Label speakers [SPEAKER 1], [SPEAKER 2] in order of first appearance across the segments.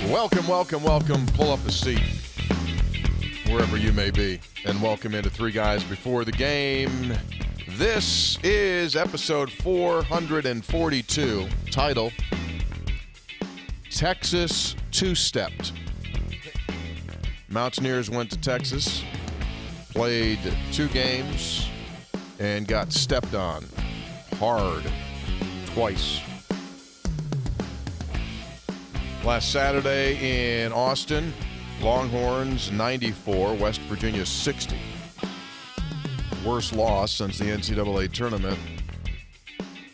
[SPEAKER 1] Welcome, welcome, welcome. Pull up a seat wherever you may be, and welcome into Three Guys Before the Game. This is episode 442, title, Texas Two-Stepped. Mountaineers went to Texas, played 2 games, and got stepped on hard twice. Last Saturday in Austin, Longhorns 94, West Virginia 60. Worst loss since the NCAA tournament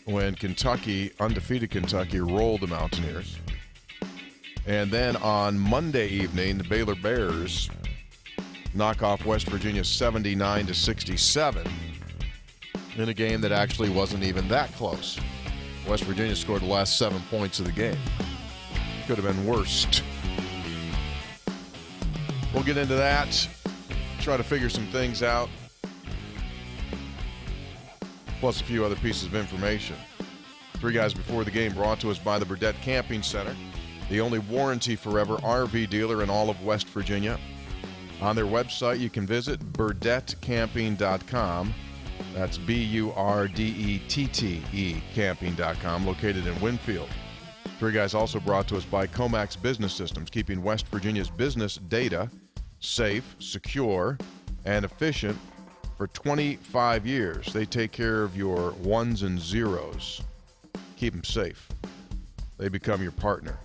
[SPEAKER 1] when Kentucky, undefeated Kentucky, rolled the Mountaineers. And then on Monday evening, the Baylor Bears knock off West Virginia 79-67 in a game that actually wasn't even that close. West Virginia scored the last 7 points of the game. Could have been worse. We'll get into that, try to figure some things out, plus a few other pieces of information. Three Guys Before the Game brought to us by the Burdett Camping Center, the only warranty forever RV dealer in all of West Virginia. On their website, you can visit burdettcamping.com. That's B-U-R-D-E-T-T-E camping.com, located in Winfield. Three Guys also brought to us by Comax Business Systems, keeping West Virginia's business data safe, secure, and efficient for 25 years. They take care of your ones and zeros. Keep them safe. They become your partner.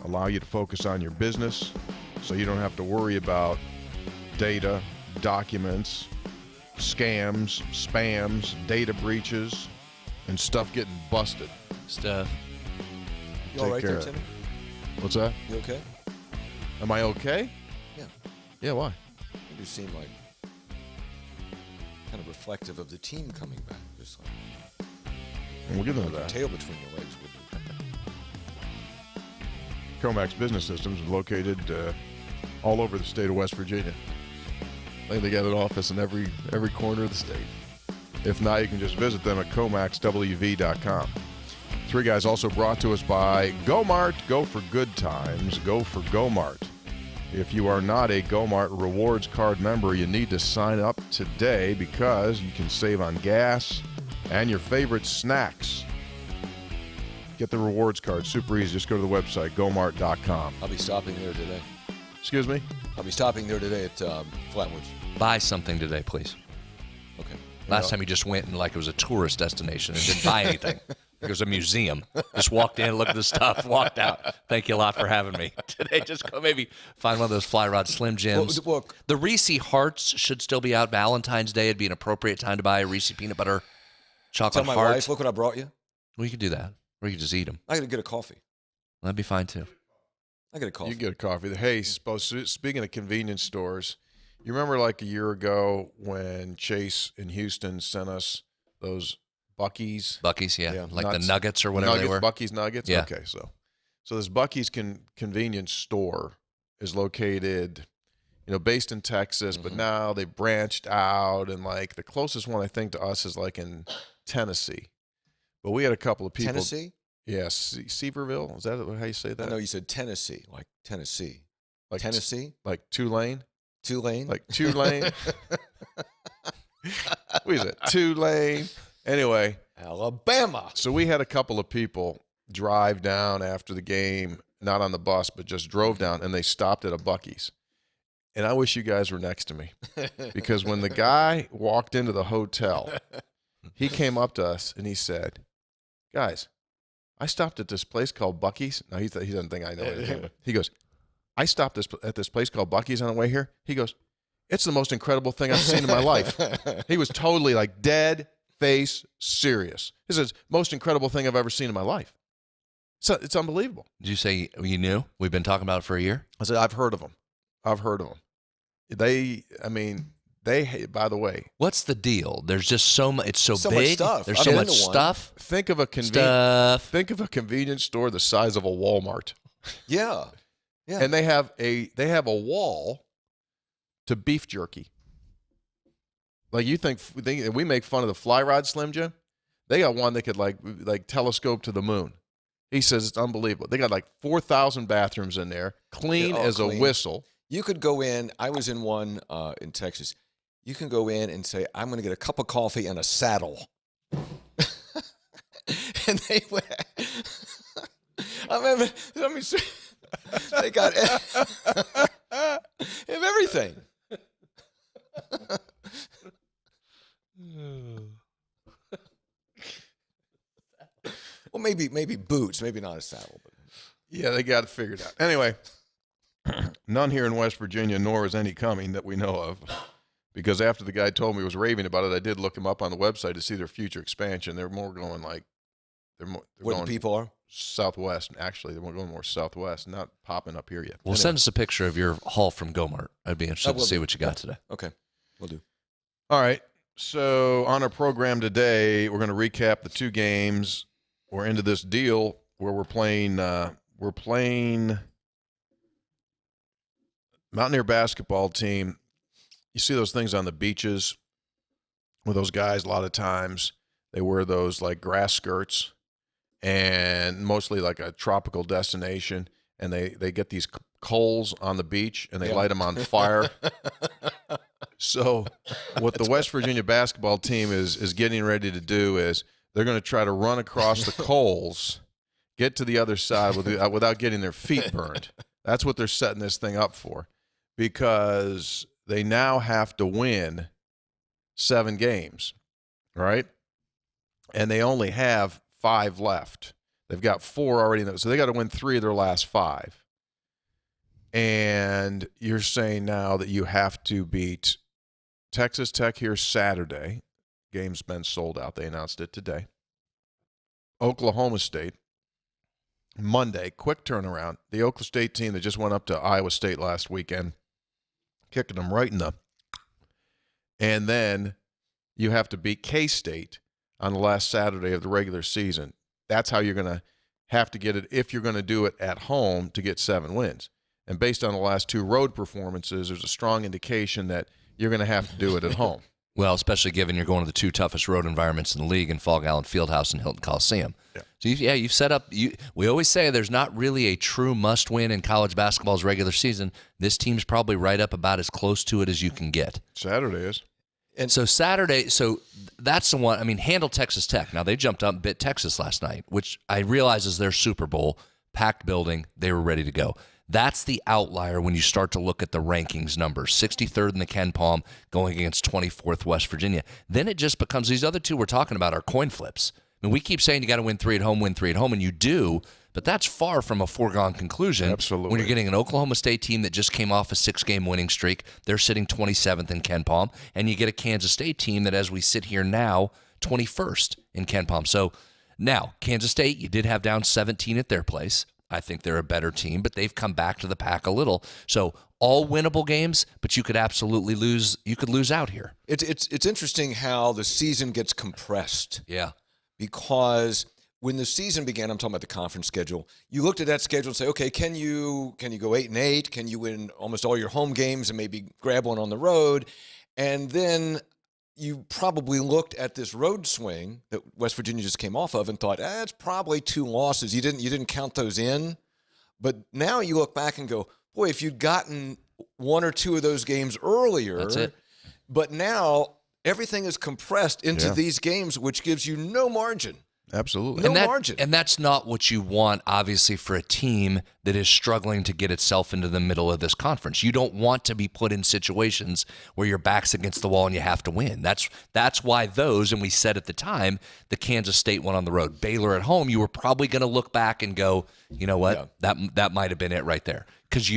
[SPEAKER 1] Allow you to focus on your business so you don't have to worry about data, documents, scams, spams, data breaches, and stuff getting busted.
[SPEAKER 2] You all right there, Timmy?
[SPEAKER 1] What's that?
[SPEAKER 2] You okay?
[SPEAKER 1] Am I okay?
[SPEAKER 2] Yeah.
[SPEAKER 1] Yeah, why?
[SPEAKER 2] You seem like kind of reflective of the team coming back. Just like
[SPEAKER 1] We'll get into that.
[SPEAKER 2] tail between your legs would be.
[SPEAKER 1] Comax Business Systems is located all over the state of West Virginia. I think they got an office in every corner of the state. If not, you can just visit them at comaxwv.com. Three Guys also brought to us by GoMart. Go for good times. Go for GoMart. If you are not a GoMart Rewards Card member, you need to sign up today because you can save on gas and your favorite snacks. Get the rewards card. Super easy. Just go to the website, gomart.com.
[SPEAKER 2] I'll be stopping there today.
[SPEAKER 1] Excuse me?
[SPEAKER 2] I'll be stopping there today at Flatwoods.
[SPEAKER 3] Buy something today, please.
[SPEAKER 2] Okay.
[SPEAKER 3] Last time you just went and like it was a tourist destination and didn't buy anything. It was a museum. Just walked in, looked at the stuff, walked out. Thank you a lot for having me. Today, just go maybe find one of those Fly Rod Slim Jims.
[SPEAKER 2] Well,
[SPEAKER 3] the Reese Hearts should still be out. Valentine's Day would be an appropriate time to buy a Reese peanut butter chocolate
[SPEAKER 2] tell my
[SPEAKER 3] heart.
[SPEAKER 2] wife, look what I brought you.
[SPEAKER 3] Well, you could do that. Or you could just eat them.
[SPEAKER 2] I got to get a coffee.
[SPEAKER 3] That'd be fine, too.
[SPEAKER 2] I get a coffee.
[SPEAKER 1] You get a coffee. Hey, speaking of convenience stores, you remember like a year ago when Chase in Houston sent us those Buc-ee's?
[SPEAKER 3] Buc-ee's, yeah.
[SPEAKER 1] Yeah,
[SPEAKER 3] Like
[SPEAKER 1] nuts.
[SPEAKER 3] the Nuggets or whatever
[SPEAKER 1] Nuggets,
[SPEAKER 3] they were.
[SPEAKER 1] Buc-ee's Nuggets?
[SPEAKER 3] Yeah.
[SPEAKER 1] Okay, so this Buc-ee's convenience store is located, based in Texas, but now they branched out, and like the closest one I think to us is like in Tennessee. But we had a couple of people.
[SPEAKER 2] Tennessee?
[SPEAKER 1] Yeah, Seaverville. Is that how you say that?
[SPEAKER 2] I know you said Tennessee, like Tennessee.
[SPEAKER 1] Like
[SPEAKER 2] Tennessee?
[SPEAKER 1] Like Tulane?
[SPEAKER 2] Tulane?
[SPEAKER 1] Like Tulane? What is it? Tulane? Anyway.
[SPEAKER 2] Alabama.
[SPEAKER 1] So we had a couple of people drive down after the game, not on the bus, but just drove down, and they stopped at a Buc-ee's. And I wish you guys were next to me because when the guy walked into the hotel, he came up to us and he said, "Guys, I stopped at this place called Buc-ee's." Now, he doesn't think I know anything. He goes, "I stopped at this place called Buc-ee's on the way here." He goes, "It's the most incredible thing I've seen in my life." He was totally like dead face serious. He says, "Most incredible thing I've ever seen in my life." So it's unbelievable.
[SPEAKER 3] Did you say you knew? We've been talking about it for a year?
[SPEAKER 1] I said, I've heard of them. They, by the way.
[SPEAKER 3] What's the deal? There's just so much. It's so
[SPEAKER 2] So
[SPEAKER 3] big.
[SPEAKER 2] much stuff.
[SPEAKER 3] There's
[SPEAKER 2] I've
[SPEAKER 3] so
[SPEAKER 2] been
[SPEAKER 3] much
[SPEAKER 2] to one.
[SPEAKER 3] stuff.
[SPEAKER 1] Think of a convenience store the size of a Walmart.
[SPEAKER 2] Yeah. Yeah.
[SPEAKER 1] And they have a wall to beef jerky. Like you think we make fun of the Fly Rod Slim Jim? They got one that could like telescope to the moon. He says it's unbelievable. They got like 4,000 bathrooms in there, clean as a whistle.
[SPEAKER 2] You could go in. I was in one in Texas. You can go in and say, I'm going to get a cup of coffee and a saddle. And they went. I mean, they got everything. Well, maybe boots, maybe not a saddle. But.
[SPEAKER 1] Yeah, they got it figured out. Anyway, none here in West Virginia, nor is any coming that we know of. Because after the guy told me he was raving about it, I did look him up on the website to see their future expansion. They're more going like they're
[SPEAKER 2] Where
[SPEAKER 1] going
[SPEAKER 2] the people are?
[SPEAKER 1] southwest. Actually, they're going more southwest, not popping up here yet.
[SPEAKER 3] Well, send us a picture of your haul from Gomart. I'd be interested to see what you got today.
[SPEAKER 2] Okay, we'll do.
[SPEAKER 1] All right. So on our program today, we're going to recap the two games. We're into this deal where we're playing Mountaineer basketball team. You see those things on the beaches with those guys a lot of times. They wear those like grass skirts and mostly like a tropical destination. And they get these coals on the beach and they light them on fire. So what the West Virginia basketball team is getting ready to do is they're going to try to run across the coals, get to the other side without getting their feet burned. That's what they're setting this thing up for, because they now have to win 7 games, right? And they only have 5 left. They've got 4 already, so they got to win 3 of their last 5. And you're saying now that you have to beat Texas Tech here Saturday. Game's been sold out. They announced it today. Oklahoma State Monday, quick turnaround. The Oklahoma State team that just went up to Iowa State last weekend, kicking them right in the. And then you have to beat K-State on the last Saturday of the regular season. That's how you're going to have to get it if you're going to do it at home to get 7 wins. And based on the last 2 road performances, there's a strong indication that you're going to have to do it at home.
[SPEAKER 3] Well, especially given you're going to the 2 toughest road environments in the league in Fall Allen Fieldhouse and Hilton Coliseum. Yeah. So, you've set up we always say there's not really a true must-win in college basketball's regular season. This team's probably right up about as close to it as you can get.
[SPEAKER 1] Saturday is.
[SPEAKER 3] And so Saturday, that's the one. I mean, handle Texas Tech. Now, they jumped up and bit Texas last night, which I realize is their Super Bowl, packed building. They were ready to go. That's the outlier when you start to look at the rankings numbers. 63rd in the Ken Palm going against 24th West Virginia. Then it just becomes these other 2 we're talking about are coin flips. I mean, we keep saying you got to win 3 at home, and you do, but that's far from a foregone conclusion.
[SPEAKER 1] Absolutely.
[SPEAKER 3] When you're getting an Oklahoma State team that just came off a 6-game winning streak, they're sitting 27th in Ken Palm, and you get a Kansas State team that, as we sit here now, 21st in Ken Palm. So now, Kansas State, you did have down 17 at their place. I think they're a better team, but they've come back to the pack a little. So all winnable games, but you could absolutely lose. You could lose out here.
[SPEAKER 2] It's interesting how the season gets compressed.
[SPEAKER 3] Yeah.
[SPEAKER 2] Because when the season began, I'm talking about the conference schedule, you looked at that schedule and say, okay, can you go 8-8? Can you win almost all your home games and maybe grab one on the road? And then you probably looked at this road swing that West Virginia just came off of and thought, it's probably 2 losses. You didn't count those in. But now you look back and go, boy, if you'd gotten 1 or 2 of those games earlier.
[SPEAKER 3] That's it.
[SPEAKER 2] But now everything is compressed into these games, which gives you no margin.
[SPEAKER 1] Absolutely.
[SPEAKER 2] No margin.
[SPEAKER 3] And that's not what you want, obviously, for a team that is struggling to get itself into the middle of this conference. You don't want to be put in situations where your back's against the wall and you have to win. That's why those, and we said at the time, the Kansas State one on the road, Baylor at home, you were probably going to look back and go, you know what, that might have been it right there. Because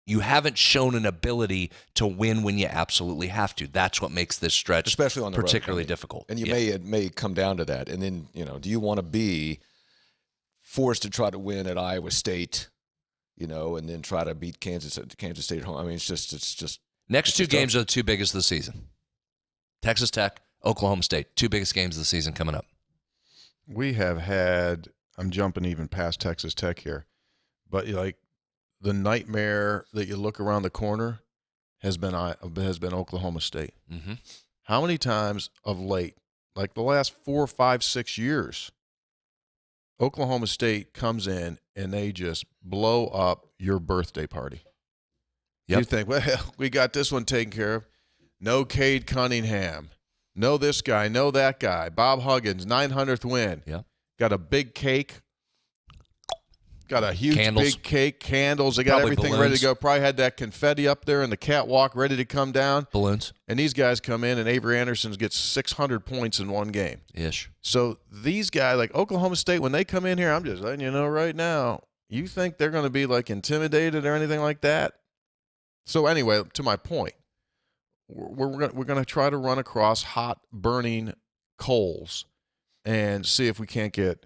[SPEAKER 3] you haven't shown an ability to win when you absolutely have to. That's what makes this stretch
[SPEAKER 2] especially on the
[SPEAKER 3] particularly
[SPEAKER 2] road,
[SPEAKER 3] difficult.
[SPEAKER 2] And it may come down to that. And then, do you want to be forced to try to win at Iowa State, and then try to beat Kansas State at home? I mean, it's just
[SPEAKER 3] next 2 games are the 2 biggest of the season. Texas Tech, Oklahoma State, 2 biggest games of the season coming up.
[SPEAKER 1] We have had, I'm jumping even past Texas Tech here, but the nightmare that you look around the corner has been Oklahoma State.
[SPEAKER 3] Mm-hmm.
[SPEAKER 1] How many times of late, like the last 4, 5, 6 years, Oklahoma State comes in and they just blow up your birthday party.
[SPEAKER 3] Yep.
[SPEAKER 1] You think, well, we got this one taken care of. No Cade Cunningham. No this guy. No that guy. Bob Huggins, 900th win.
[SPEAKER 3] Yep.
[SPEAKER 1] Got a big cake. Got a huge
[SPEAKER 3] Candles.
[SPEAKER 1] big cake. Candles. They got
[SPEAKER 3] Probably
[SPEAKER 1] everything ready
[SPEAKER 3] balloons.
[SPEAKER 1] to go. Probably had that confetti up there in the catwalk ready to come down.
[SPEAKER 3] Balloons.
[SPEAKER 1] And these guys come in, and Avery Anderson gets 600 points in one game.
[SPEAKER 3] Ish.
[SPEAKER 1] So these guys, like Oklahoma State, when they come in here, I'm just letting you know right now, you think they're going to be like intimidated or anything like that? So anyway, to my point, we're going to try to run across hot, burning coals and see if we can't get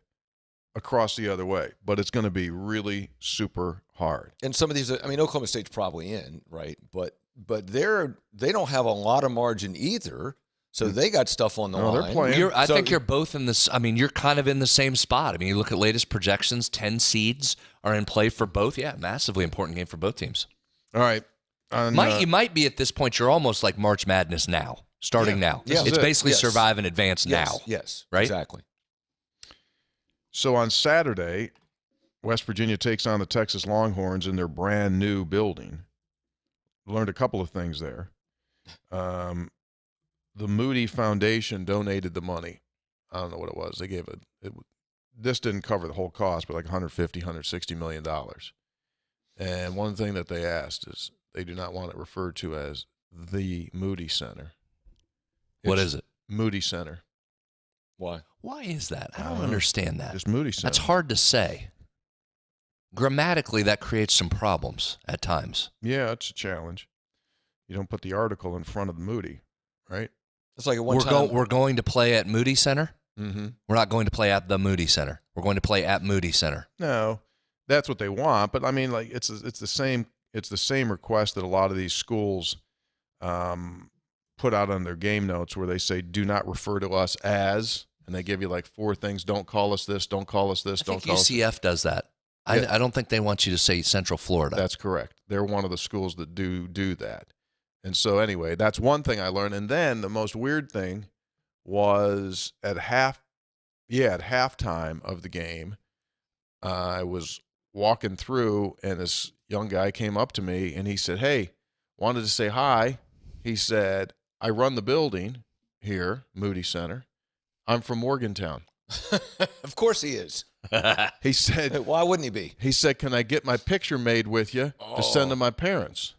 [SPEAKER 1] across the other way. But it's going to be really super hard.
[SPEAKER 2] And some of these, I mean, Oklahoma State's probably in, right? But they don't have a lot of margin either. So they got stuff on the line.
[SPEAKER 1] They're playing.
[SPEAKER 3] I think you're both in this. I mean, you're kind of in the same spot. I mean, you look at latest projections, 10 seeds are in play for both. Yeah, massively important game for both teams.
[SPEAKER 1] All right.
[SPEAKER 3] You might be at this point, you're almost like March Madness now, starting now.
[SPEAKER 2] Yeah.
[SPEAKER 3] It's basically
[SPEAKER 2] Yes.
[SPEAKER 3] survive and advance
[SPEAKER 2] Yes,
[SPEAKER 3] now.
[SPEAKER 2] Yes,
[SPEAKER 3] Right?
[SPEAKER 2] Exactly.
[SPEAKER 1] So on Saturday, West Virginia takes on the Texas Longhorns in their brand new building. Learned a couple of things there. The Moody Foundation donated the money. I don't know what it was. They gave this didn't cover the whole cost, but like $150, $160 million. And one thing that they asked is they do not want it referred to as the Moody Center.
[SPEAKER 3] What
[SPEAKER 1] It's
[SPEAKER 3] is it?
[SPEAKER 1] Moody Center.
[SPEAKER 2] Why?
[SPEAKER 3] Why is that? I don't understand that.
[SPEAKER 1] Just Moody Center.
[SPEAKER 3] That's hard to say. Grammatically, that creates some problems at times.
[SPEAKER 1] Yeah, it's a challenge. You don't put the article in front of the Moody, right?
[SPEAKER 2] It's like at one time.
[SPEAKER 3] We're going to play at Moody Center.
[SPEAKER 1] Mm-hmm.
[SPEAKER 3] We're not going to play at the Moody Center. We're going to play at Moody Center.
[SPEAKER 1] No, that's what they want. But I mean, like it's the same request that a lot of these schools put out on their game notes, where they say, "Do not refer to us as," and they give you like 4 things. Don't call us this. Don't call us this.
[SPEAKER 3] I
[SPEAKER 1] Don't
[SPEAKER 3] think
[SPEAKER 1] call us.
[SPEAKER 3] UCF does that.
[SPEAKER 1] Yeah.
[SPEAKER 3] I don't think they want you to say Central Florida.
[SPEAKER 1] That's correct. They're one of the schools that do that. And so anyway, that's one thing I learned. And then the most weird thing was at halftime of the game, I was walking through and this young guy came up to me and he said, "Hey, wanted to say hi." He said, "I run the building here, Moody Center. I'm from Morgantown."
[SPEAKER 2] Of course he is.
[SPEAKER 1] He said,
[SPEAKER 2] Why wouldn't he be?
[SPEAKER 1] He said, "Can I get my picture made with you to send to my parents?"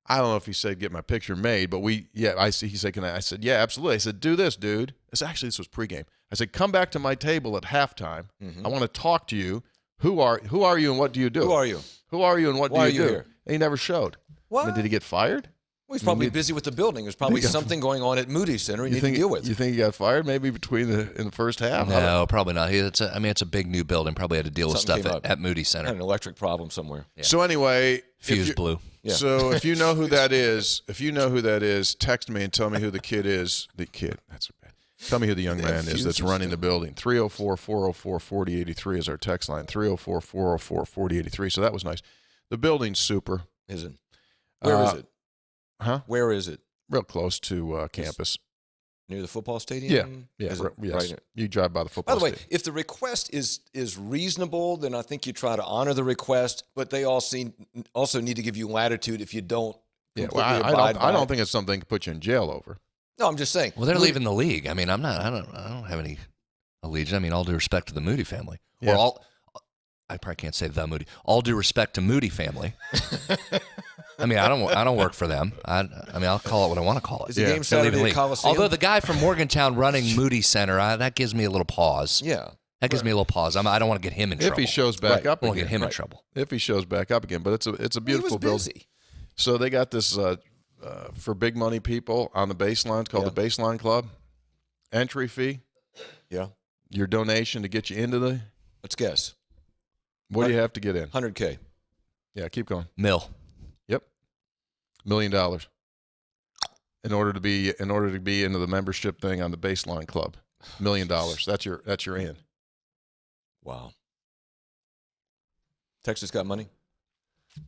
[SPEAKER 1] I don't know if he said get my picture made, but he said, "Can I?" I said, "Yeah, absolutely." I said, "Do this, dude." This was pregame. I said, "Come back to my table at halftime.
[SPEAKER 2] Mm-hmm.
[SPEAKER 1] I want to talk to you. Who are you and what do you do?
[SPEAKER 2] Who are you?
[SPEAKER 1] Who are you and what
[SPEAKER 2] Why
[SPEAKER 1] do you
[SPEAKER 2] are you
[SPEAKER 1] do?"
[SPEAKER 2] here?
[SPEAKER 1] And he never showed.
[SPEAKER 2] What?
[SPEAKER 1] I mean, did he get fired?
[SPEAKER 2] Well, he's probably busy with the building. There's probably something going on at Moody Center you need to deal with.
[SPEAKER 1] You think he got fired maybe in the first half?
[SPEAKER 3] No, probably not. It's a big new building. Probably had to deal with
[SPEAKER 2] Something
[SPEAKER 3] stuff
[SPEAKER 2] came up.
[SPEAKER 3] at Moody
[SPEAKER 2] Had
[SPEAKER 3] Center.
[SPEAKER 2] an electric problem somewhere.
[SPEAKER 3] Yeah.
[SPEAKER 1] So anyway,
[SPEAKER 3] Fuse blew.
[SPEAKER 2] Yeah.
[SPEAKER 1] So if you know who that is, text me and tell me who the kid is. The kid. That's bad. Tell me who the young man is that's running the building. 304-404-4083 is our text line. 304-404-4083. So that was nice. The building's super.
[SPEAKER 2] Is it? Where is it?
[SPEAKER 1] Huh?
[SPEAKER 2] Where is it?
[SPEAKER 1] Real close to campus.
[SPEAKER 2] Near the football stadium?
[SPEAKER 1] Yeah.
[SPEAKER 2] Is it
[SPEAKER 1] Yes.
[SPEAKER 2] right near-
[SPEAKER 1] You drive by the football
[SPEAKER 2] By the way,
[SPEAKER 1] stadium.
[SPEAKER 2] if the request is reasonable, then I think you try to honor the request, but they also need to give you latitude if you don't
[SPEAKER 1] Yeah,
[SPEAKER 2] completely
[SPEAKER 1] well,
[SPEAKER 2] abide by
[SPEAKER 1] I don't
[SPEAKER 2] it.
[SPEAKER 1] think it's something to put you in jail over.
[SPEAKER 2] No, I'm just saying.
[SPEAKER 3] Well, they're leaving the league. I mean, I don't have any allegiance. I mean, all due respect to the Moody family.
[SPEAKER 1] Yeah.
[SPEAKER 3] Or I probably can't say the Moody. All due respect to Moody family. I mean, I don't work for them. I mean, I'll call it what I want to call it.
[SPEAKER 2] Is the
[SPEAKER 1] Yeah.
[SPEAKER 2] game
[SPEAKER 3] They're
[SPEAKER 2] Saturday
[SPEAKER 3] leaving the
[SPEAKER 2] at
[SPEAKER 3] league.
[SPEAKER 2] Coliseum?
[SPEAKER 3] Although the guy from Morgantown running Moody Center, that gives me a little pause.
[SPEAKER 2] Yeah.
[SPEAKER 3] That gives me a little pause. I don't want to get him in trouble.
[SPEAKER 1] If he shows back
[SPEAKER 2] Right.
[SPEAKER 1] up
[SPEAKER 3] I don't want to
[SPEAKER 1] again.
[SPEAKER 3] get him in
[SPEAKER 2] Right.
[SPEAKER 3] trouble.
[SPEAKER 1] If he shows back up again. But it's a
[SPEAKER 2] He
[SPEAKER 1] beautiful
[SPEAKER 2] was
[SPEAKER 1] building.
[SPEAKER 2] busy.
[SPEAKER 1] So they got this for big money people on the baseline. It's called the Baseline Club. Entry fee,
[SPEAKER 2] Yeah.
[SPEAKER 1] your donation to get you into the.
[SPEAKER 2] Let's guess.
[SPEAKER 1] What do you have to get in?
[SPEAKER 2] 100K.
[SPEAKER 1] Yeah, keep going.
[SPEAKER 3] Mill.
[SPEAKER 1] Yep, $1 million. In order to be into the membership thing on the Baseline Club, $1 million. That's your in.
[SPEAKER 2] Wow. Texas got money?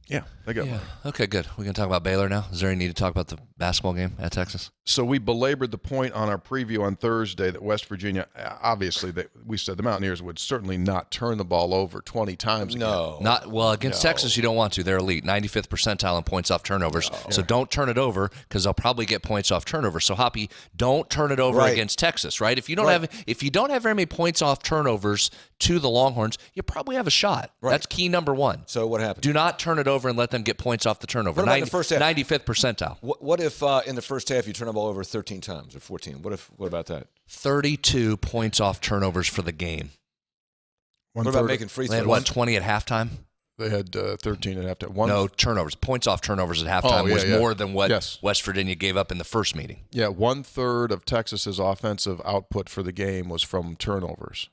[SPEAKER 1] Yeah, they got money.
[SPEAKER 3] Okay, good. We can talk about Baylor now. Is there any need to talk about the basketball game at Texas?
[SPEAKER 1] So we belabored the point on our preview on Thursday that West Virginia, obviously, we said the Mountaineers would certainly not turn the ball over 20 times again.
[SPEAKER 3] Not well against Texas. You don't want to. They're elite, 95th percentile in points off turnovers. So don't turn it over because they'll probably get points off turnovers. So Hoppy, don't turn it over against Texas. Right? If you don't have very many points off turnovers to the Longhorns, you probably have a shot. Right. That's key number one.
[SPEAKER 2] So what happens?
[SPEAKER 3] Do not turn it over and let them get points off the turnover.
[SPEAKER 2] What about in the first half?
[SPEAKER 3] 95th percentile.
[SPEAKER 2] What if in the first half you turn the ball over 13 times or 14? What about that?
[SPEAKER 3] 32 points off turnovers for the game.
[SPEAKER 2] What about making free throws?
[SPEAKER 3] They had 20 at halftime?
[SPEAKER 1] They had 13 at halftime.
[SPEAKER 3] No, turnovers. Points off turnovers at halftime was more than what West Virginia gave up in the first meeting.
[SPEAKER 1] Yeah, 1/3 of Texas's offensive output for the game was from turnovers.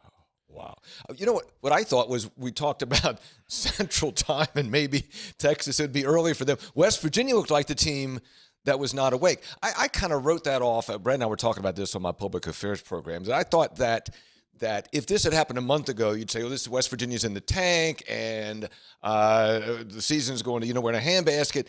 [SPEAKER 2] Wow. You know what I thought was we talked about Central Time and maybe Texas, it would be early for them. West Virginia looked like the team that was not awake. I kind of wrote that off. Brad and I were talking about this on my public affairs programs. And I thought that if this had happened a month ago, you'd say, this West Virginia's in the tank and the season's going to, we're in a handbasket.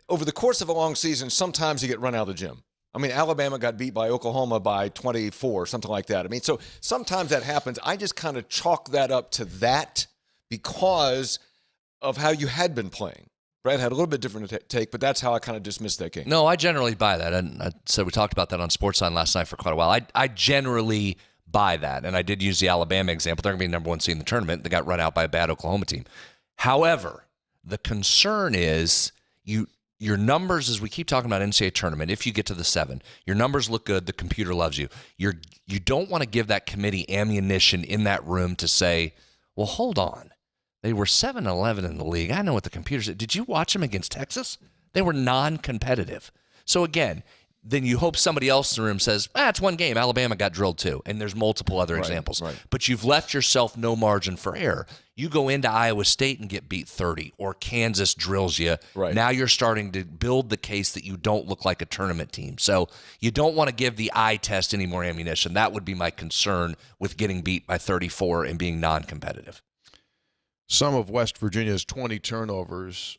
[SPEAKER 2] Over the course of a long season, sometimes you get run out of the gym. I mean, Alabama got beat by Oklahoma by 24, something like that. I mean, so sometimes that happens. I just kind of chalk that up to that because of how you had been playing. Brad had a little bit different take, but that's how I kind of dismissed that game.
[SPEAKER 3] No, I generally buy that. And I said we talked about that on SportsCenter last night for quite a while. I generally buy that. And I did use the Alabama example. They're going to be number one seed in the tournament. They got run out by a bad Oklahoma team. However, the concern is your numbers, as we keep talking about NCAA tournament, if you get to the 7, your numbers look good, the computer loves you. You don't want to give that committee ammunition in that room to say, well, hold on. They were 7-11 in the league. I know what the computer said. Did you watch them against Texas? They were non-competitive. So again, then you hope somebody else in the room says, it's one game. Alabama got drilled too. And there's multiple other examples. Right. But you've left yourself no margin for error. You go into Iowa State and get beat 30, or Kansas drills you. Right. Now you're starting to build the case that you don't look like a tournament team. So you don't want to give the eye test any more ammunition. That would be my concern with getting beat by 34 and being non-competitive.
[SPEAKER 1] Some of West Virginia's 20 turnovers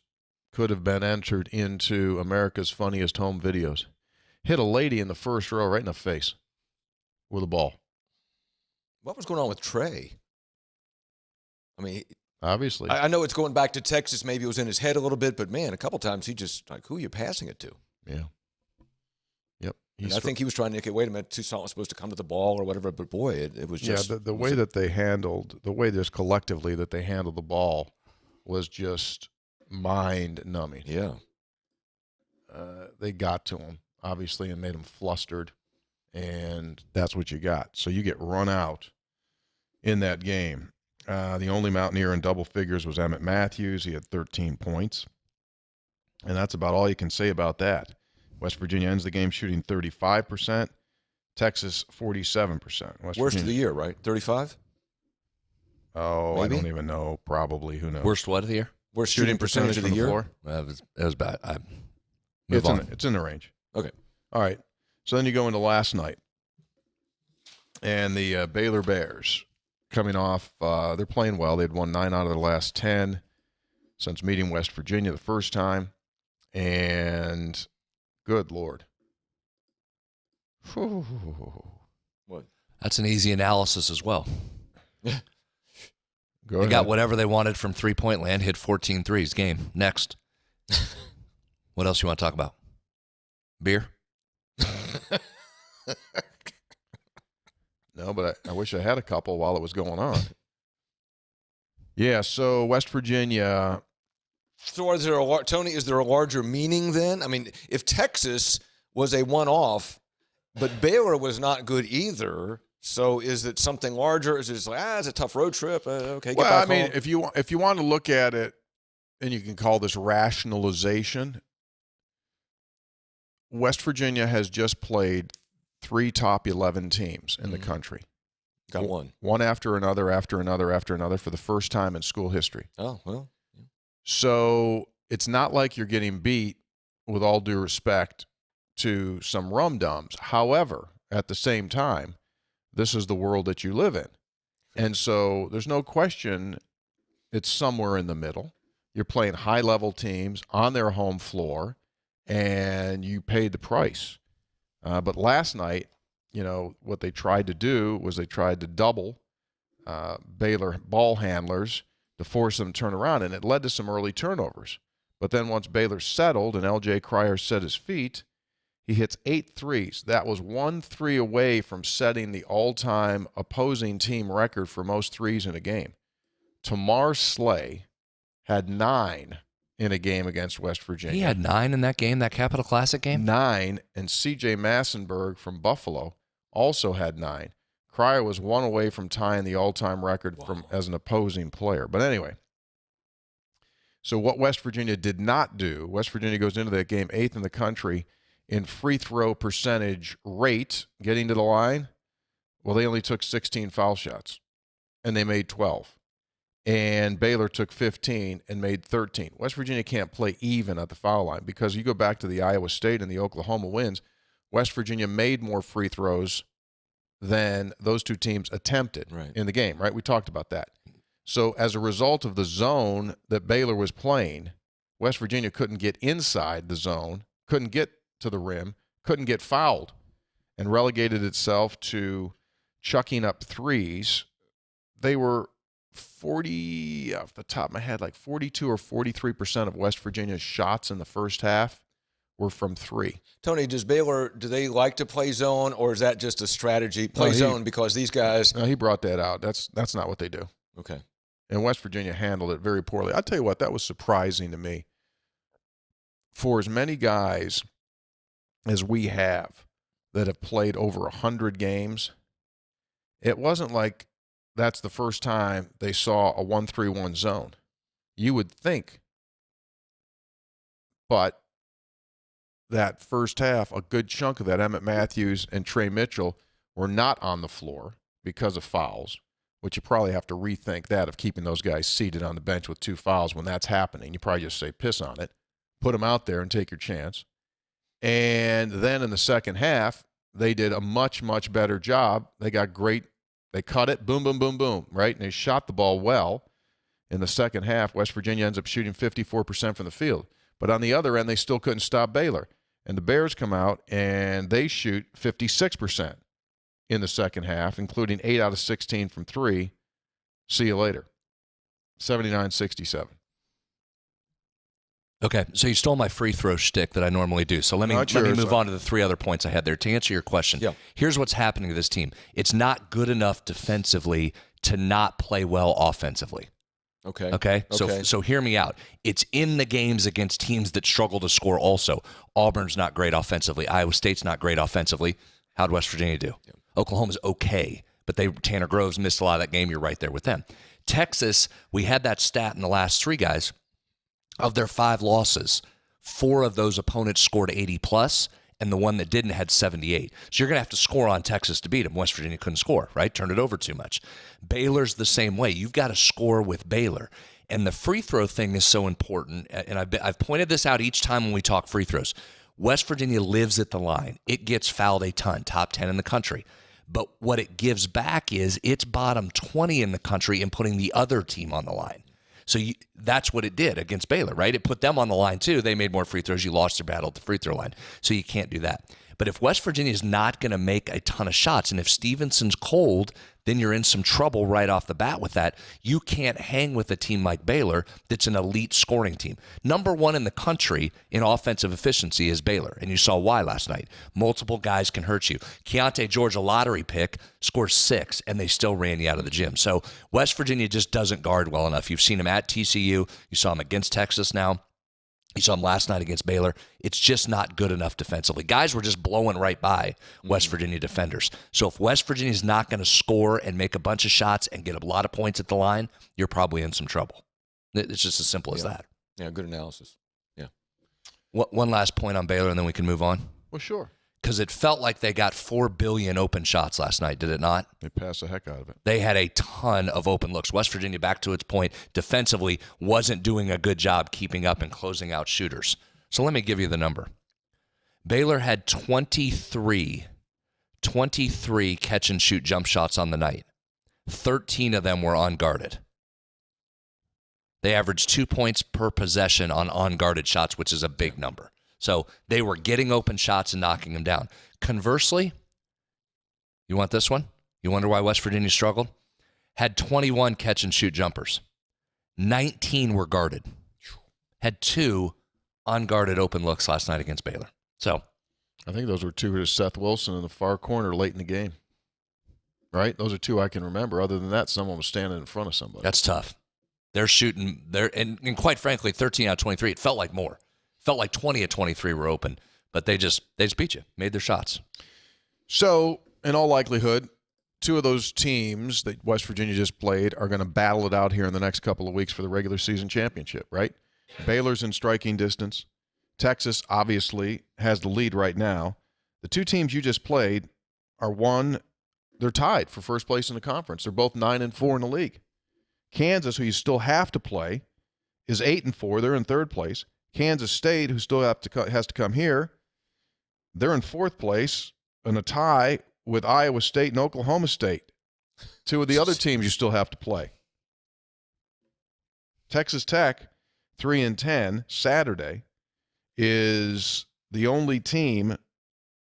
[SPEAKER 1] could have been entered into America's Funniest Home Videos. Hit a lady in the first row right in the face with a ball.
[SPEAKER 2] What was going on with Trey? I mean,
[SPEAKER 1] obviously.
[SPEAKER 2] I know it's going back to Texas. Maybe it was in his head a little bit, but man, a couple times he just, who are you passing it to?
[SPEAKER 1] Yeah. Yep.
[SPEAKER 2] I think he was trying to indicate, wait a minute, Toussaint was supposed to come to the ball or whatever, but boy, it was just.
[SPEAKER 1] Yeah, the way that they handled, the way just collectively that they handled the ball was just mind-numbing.
[SPEAKER 2] Yeah.
[SPEAKER 1] They got to him, obviously, and made him flustered, and that's what you got. So you get run out in that game. The only Mountaineer in double figures was Emmett Matthews. He had 13 points, and that's about all you can say about that. West Virginia ends the game shooting 35%, Texas 47%.
[SPEAKER 2] Worst of the year, right? 35?
[SPEAKER 1] Oh,
[SPEAKER 2] maybe?
[SPEAKER 1] I don't even know. Probably. Who knows?
[SPEAKER 3] Worst what of the year?
[SPEAKER 2] Worst shooting percentage of the year?
[SPEAKER 1] Floor?
[SPEAKER 3] It was bad.
[SPEAKER 1] It's in the range.
[SPEAKER 2] Okay.
[SPEAKER 1] All right. So then you go into last night, and the Baylor Bears coming off. They're playing well. They'd won 9 out of their last 10 since meeting West Virginia the first time, and good Lord.
[SPEAKER 2] What?
[SPEAKER 3] That's an easy analysis as well.
[SPEAKER 2] Yeah.
[SPEAKER 3] They got whatever they wanted from three-point land, hit 14 threes. Game. Next. What else you want to talk about? Beer?
[SPEAKER 1] No, but I wish I had a couple while it was going on. Yeah, so West Virginia.
[SPEAKER 2] So is there Tony, is there a larger meaning then? I mean, if Texas was a one-off, but Baylor was not good either, so is it something larger? Is it just like, it's a tough road trip? Okay, get back home.
[SPEAKER 1] if you want to look at it, and you can call this rationalization, West Virginia has just played 3 top 11 teams in the country.
[SPEAKER 2] Got one.
[SPEAKER 1] One after another, after another, after another for the first time in school history.
[SPEAKER 2] Oh, well. Yeah.
[SPEAKER 1] So it's not like you're getting beat, with all due respect, to some rum-dums. However, at the same time, this is the world that you live in. And so there's no question it's somewhere in the middle. You're playing high-level teams on their home floor, and you paid the price. But last night, what they tried to do was they tried to double Baylor ball handlers to force them to turn around, and it led to some early turnovers. But then once Baylor settled and L.J. Cryer set his feet, he hits 8 threes. That was 1 3 away from setting the all-time opposing team record for most threes in a game. Tamar Slay had 9 in a game against West Virginia.
[SPEAKER 3] He had 9 in that game, that Capital Classic game?
[SPEAKER 1] 9, and C.J. Massenberg from Buffalo also had 9. Cryer was 1 away from tying the all-time record as an opposing player. But anyway, so what West Virginia did not do, West Virginia goes into that game 8th in the country in free throw percentage rate getting to the line. Well, they only took 16 foul shots, and they made 12. And Baylor took 15 and made 13. West Virginia can't play even at the foul line because you go back to the Iowa State and the Oklahoma wins, West Virginia made more free throws than those two teams attempted in the game, right? We talked about that. So as a result of the zone that Baylor was playing, West Virginia couldn't get inside the zone, couldn't get to the rim, couldn't get fouled, and relegated itself to chucking up threes. They were 40, off the top of my head, like 42 or 43% of West Virginia's shots in the first half were from 3.
[SPEAKER 2] Tony, do they like to play zone, or is that just a strategy? Zone because these guys.
[SPEAKER 1] No, he brought that out. That's not what they do.
[SPEAKER 2] Okay.
[SPEAKER 1] And West Virginia handled it very poorly. I'll tell you what, that was surprising to me. For as many guys as we have that have played over 100 games, it wasn't like that's the first time they saw a 1-3-1 zone. You would think. But that first half, a good chunk of that, Emmett Matthews and Trey Mitchell were not on the floor because of fouls, which you probably have to rethink that of keeping those guys seated on the bench with 2 fouls when that's happening. You probably just say piss on it, put them out there and take your chance. And then in the second half, they did a much, much better job. They got great. They cut it, boom, boom, boom, boom, right? And they shot the ball well. In the second half, West Virginia ends up shooting 54% from the field. But on the other end, they still couldn't stop Baylor. And the Bears come out, and they shoot 56% in the second half, including 8 out of 16 from 3. See you later. 79-67.
[SPEAKER 3] Okay, so you stole my free throw shtick that I normally do. So let me move on to the 3 other points I had there. To answer your question, here's what's happening to this team. It's not good enough defensively to not play well offensively. Okay. So hear me out. It's in the games against teams that struggle to score also. Auburn's not great offensively. Iowa State's not great offensively. How'd West Virginia do? Oklahoma's okay, but Tanner Groves missed a lot of that game. You're right there with them. Texas, we had that stat in the last 3 guys. Of their 5 losses, 4 of those opponents scored 80+, and the one that didn't had 78. So you're going to have to score on Texas to beat them. West Virginia couldn't score, right? Turned it over too much. Baylor's the same way. You've got to score with Baylor. And the free throw thing is so important, and I've pointed this out each time when we talk free throws. West Virginia lives at the line. It gets fouled a ton, top 10 in the country. But what it gives back is it's bottom 20 in the country in putting the other team on the line. So that's what it did against Baylor, right? It put them on the line, too. They made more free throws. You lost your battle at the free throw line. So you can't do that. But if West Virginia is not going to make a ton of shots, and if Stevenson's cold, then you're in some trouble right off the bat with that. You can't hang with a team like Baylor that's an elite scoring team. Number 1 in the country in offensive efficiency is Baylor, and you saw why last night. Multiple guys can hurt you. Keontae George, a lottery pick, scores 6, and they still ran you out of the gym. So West Virginia just doesn't guard well enough. You've seen him at TCU. You saw him against Texas now. You saw him last night against Baylor. It's just not good enough defensively. Guys were just blowing right by West Virginia defenders. So if West Virginia is not going to score and make a bunch of shots and get a lot of points at the line, you're probably in some trouble. It's just as simple as that.
[SPEAKER 2] Yeah, good analysis. Yeah.
[SPEAKER 3] One last point on Baylor, and then we can move on.
[SPEAKER 1] Well, sure.
[SPEAKER 3] Because it felt like they got 4 billion open shots last night, did it not?
[SPEAKER 1] They passed the heck out of it.
[SPEAKER 3] They had a ton of open looks. West Virginia, back to its point, defensively wasn't doing a good job keeping up and closing out shooters. So let me give you the number. Baylor had 23 catch-and-shoot jump shots on the night. 13 of them were unguarded. They averaged 2 points per possession on unguarded shots, which is a big number. So they were getting open shots and knocking them down. Conversely, you want this one? You wonder why West Virginia struggled? Had 21 catch-and-shoot jumpers. 19 were guarded. Had 2 unguarded open looks last night against Baylor. So
[SPEAKER 1] I think those were 2 to Seth Wilson in the far corner late in the game. Right? Those are 2 I can remember. Other than that, someone was standing in front of somebody.
[SPEAKER 3] that's tough. They're shooting, and quite frankly, 13 out of 23, it felt like more. Felt like 20 of 23 were open, but they just beat you, made their shots.
[SPEAKER 1] So, in all likelihood, 2 of those teams that West Virginia just played are going to battle it out here in the next couple of weeks for the regular season championship, right? Baylor's in striking distance. Texas obviously has the lead right now. The 2 teams you just played they're tied for first place in the conference. They're both 9-4 in the league. Kansas, who you still have to play, is 8-4. They're in 3rd place. Kansas State, who still has to come here, they're in 4th place in a tie with Iowa State and Oklahoma State. 2 of the other teams you still have to play. Texas Tech, 3-10, Saturday, is the only team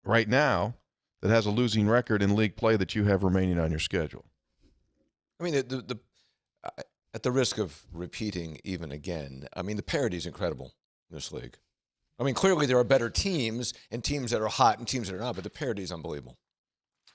[SPEAKER 1] right now that has a losing record in league play that you have remaining on your schedule.
[SPEAKER 2] I mean, at the risk of repeating even again, I mean, the parity is incredible in this league. I mean, clearly there are better teams and teams that are hot and teams that are not, but the parity is unbelievable.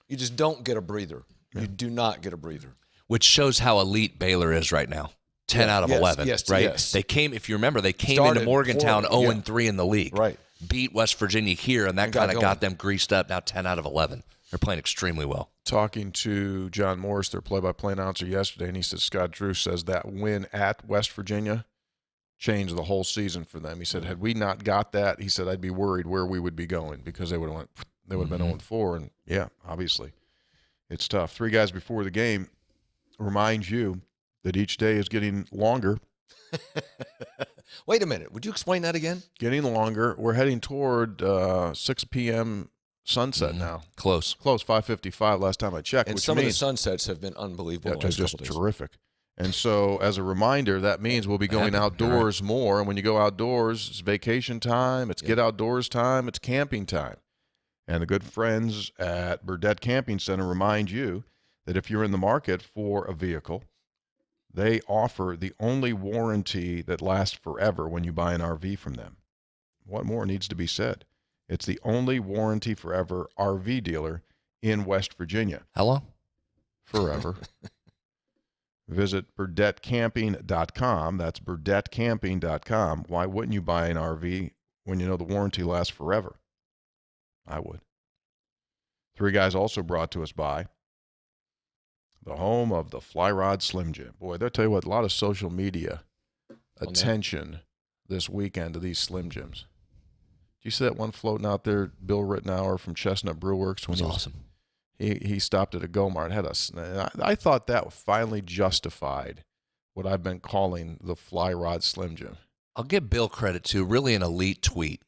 [SPEAKER 2] You just don't get a breather.
[SPEAKER 1] Yeah.
[SPEAKER 2] You do not get a breather.
[SPEAKER 3] Which shows how elite Baylor is right now. 10 out of 11, right?
[SPEAKER 2] Yes.
[SPEAKER 3] They came, if you remember, into
[SPEAKER 2] Started
[SPEAKER 3] Morgantown
[SPEAKER 2] poorly,
[SPEAKER 3] 0-3 in the league.
[SPEAKER 2] Right.
[SPEAKER 3] Beat West Virginia here, and that
[SPEAKER 2] And got
[SPEAKER 3] kind of
[SPEAKER 2] going.
[SPEAKER 3] got them greased up. Now 10 out of 11. They're playing extremely well.
[SPEAKER 1] Talking to John Morris, their play-by-play announcer, yesterday, and he said Scott Drew says that win at West Virginia changed the whole season for them. He said, had we not got that, he said, I'd be worried where we would be going because they would have been 0-4, and yeah, obviously, it's tough. 3 guys before the game reminds you that each day is getting longer.
[SPEAKER 2] Wait a minute. Would you explain that again?
[SPEAKER 1] Getting longer. We're heading toward 6 p.m. sunset now.
[SPEAKER 3] Close.
[SPEAKER 1] 5:55 last time I checked.
[SPEAKER 2] And
[SPEAKER 1] which
[SPEAKER 2] some of the
[SPEAKER 1] means,
[SPEAKER 2] sunsets have been unbelievable.
[SPEAKER 1] yeah,
[SPEAKER 2] the last
[SPEAKER 1] just
[SPEAKER 2] couple days.
[SPEAKER 1] terrific. And so, as a reminder, that means we'll be going outdoors more. And when you go outdoors, it's vacation time, it's get outdoors time, it's camping time. And the good friends at Burdett Camping Center remind you that if you're in the market for a vehicle, they offer the only warranty that lasts forever when you buy an RV from them. What more needs to be said? It's the only warranty forever RV dealer in West Virginia.
[SPEAKER 3] How long?
[SPEAKER 1] Forever. Visit burdettcamping.com. That's burdettcamping.com. Why wouldn't you buy an RV when you know the warranty lasts forever? I would. 3 guys also brought to us by the home of the Fly Rod Slim Jim. Boy, they'll tell you what, a lot of social media attention this weekend to these Slim Jims. Do you see that one floating out there, Bill Rittenauer from Chestnut Brew Works? When
[SPEAKER 3] It was awesome.
[SPEAKER 1] He stopped at a Gomart. I thought that finally justified what I've been calling the Fly Rod Slim Jim.
[SPEAKER 3] I'll give Bill credit too, really an elite tweet,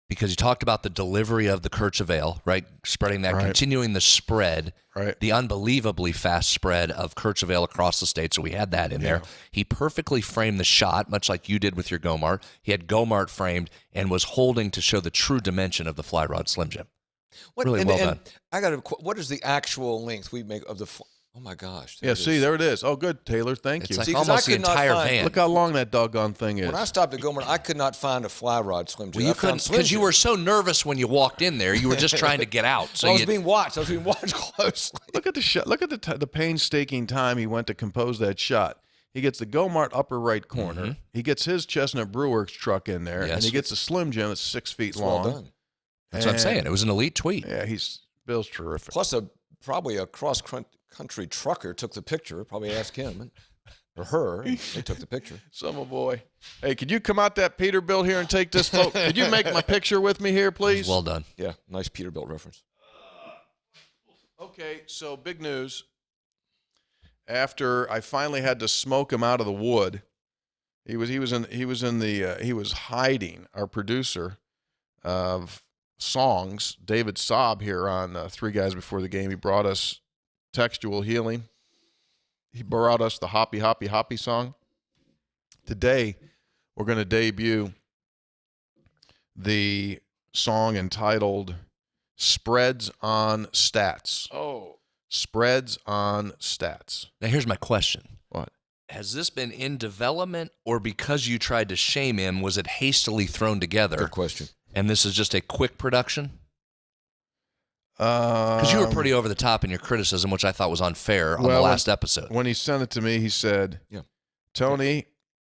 [SPEAKER 3] because he talked about the delivery of the Kirchhoff, right? Spreading that,
[SPEAKER 1] Right.
[SPEAKER 3] continuing the spread,
[SPEAKER 1] Right.
[SPEAKER 3] the unbelievably fast spread of Kirchhoff across the state. So we had that in there. He perfectly framed the shot, much like you did with your Gomart. He had Gomart framed and was holding to show the true dimension of the Fly Rod Slim Jim. Really well done.
[SPEAKER 2] I got to. What is the actual length we make of the? Oh my gosh!
[SPEAKER 1] Yeah, see, there it is. Oh, good, Taylor. Thank
[SPEAKER 3] It's
[SPEAKER 1] you.
[SPEAKER 3] like
[SPEAKER 2] See, 'cause
[SPEAKER 3] almost
[SPEAKER 2] I
[SPEAKER 3] the
[SPEAKER 2] could not
[SPEAKER 3] entire
[SPEAKER 2] find-
[SPEAKER 3] van.
[SPEAKER 1] Look how long that doggone thing is.
[SPEAKER 2] When I stopped at Gomart, I could not find a Fly Rod Slim Jim.
[SPEAKER 3] Well, you
[SPEAKER 2] I found
[SPEAKER 3] couldn't,
[SPEAKER 2] Slim
[SPEAKER 3] because you
[SPEAKER 2] Jim.
[SPEAKER 3] were so nervous when you walked in there. You were just trying to get out. So
[SPEAKER 2] I was
[SPEAKER 3] you,
[SPEAKER 2] being watched. I was being watched closely.
[SPEAKER 1] Look at the shot. Look at the painstaking time he went to compose that shot. He gets the Gomart upper right corner. He gets his Chestnut Brew Works truck in there, and
[SPEAKER 3] Yes.
[SPEAKER 1] he gets a Slim Jim that's 6 feet
[SPEAKER 2] It's
[SPEAKER 1] long.
[SPEAKER 2] well done.
[SPEAKER 3] that's what I'm saying. It was an elite tweet.
[SPEAKER 1] Yeah, Bill's terrific.
[SPEAKER 2] Plus, probably a cross-country trucker took the picture. Probably asked him or her. And they took the picture.
[SPEAKER 1] Summer boy. Hey, could you come out that Peterbilt here and take this photo? Could you make my picture with me here, please?
[SPEAKER 3] Well done.
[SPEAKER 2] Yeah, nice Peterbilt reference.
[SPEAKER 1] Okay, so big news. After I finally had to smoke him out of the wood, he was hiding. Our producer of songs, David Saab, here on 3 Guys Before the Game. He brought us Textual Healing. He brought us the Hoppy Hoppy Hoppy song. Today, we're going to debut the song entitled Spreads on Stats.
[SPEAKER 2] Oh.
[SPEAKER 1] Spreads on Stats.
[SPEAKER 3] Now, here's my question.
[SPEAKER 1] What?
[SPEAKER 3] Has this been in development, or because you tried to shame him, was it hastily thrown together?
[SPEAKER 2] Good question.
[SPEAKER 3] And this is just a quick production? Because you were pretty over the top in your criticism, which I thought was unfair on the last episode.
[SPEAKER 1] When he sent it to me, he said,
[SPEAKER 2] Yeah.
[SPEAKER 1] Tony,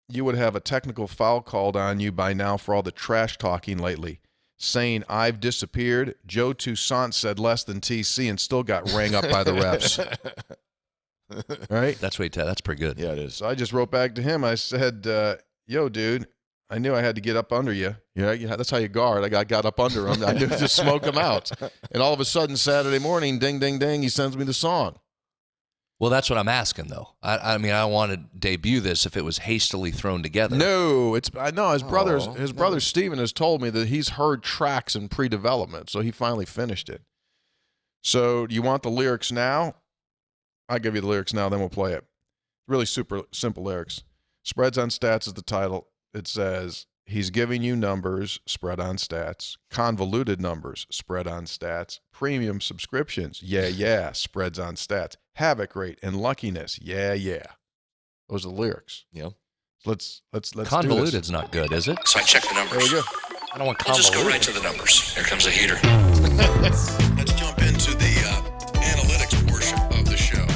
[SPEAKER 1] you would have a technical foul called on you by now for all the trash talking lately. Saying I've disappeared, Joe Toussaint said less than TC and still got rang up by the refs. Right?
[SPEAKER 3] That's pretty good.
[SPEAKER 2] Yeah, it is.
[SPEAKER 1] So I just wrote back to him. I said, yo, dude, I knew I had to get up under you. Yeah, that's how you guard. I got up under him. I knew to smoke him out. And all of a sudden, Saturday morning, ding, ding, ding, he sends me the song.
[SPEAKER 3] Well, that's what I'm asking, though. I mean, I want to debut this if it was hastily thrown together.
[SPEAKER 1] No, his brother Steven has told me that he's heard tracks in pre-development, so he finally finished it. So, do you want the lyrics now? I'll give you the lyrics now, then we'll play it. Really super simple lyrics. Spreads on Stats is the title. It says, he's giving you numbers, spread on stats. Convoluted numbers, spread on stats. Premium subscriptions, yeah, spreads on stats. Havoc rate and luckiness, yeah. Those are the lyrics.
[SPEAKER 2] Yeah.
[SPEAKER 1] Let's
[SPEAKER 3] Convoluted's not good, is it?
[SPEAKER 4] So I checked the numbers.
[SPEAKER 1] There we go.
[SPEAKER 3] I don't want
[SPEAKER 4] I'll just
[SPEAKER 3] convoluted.
[SPEAKER 4] go right to the numbers. Here comes the heater. Let's jump into the analytics portion of the show.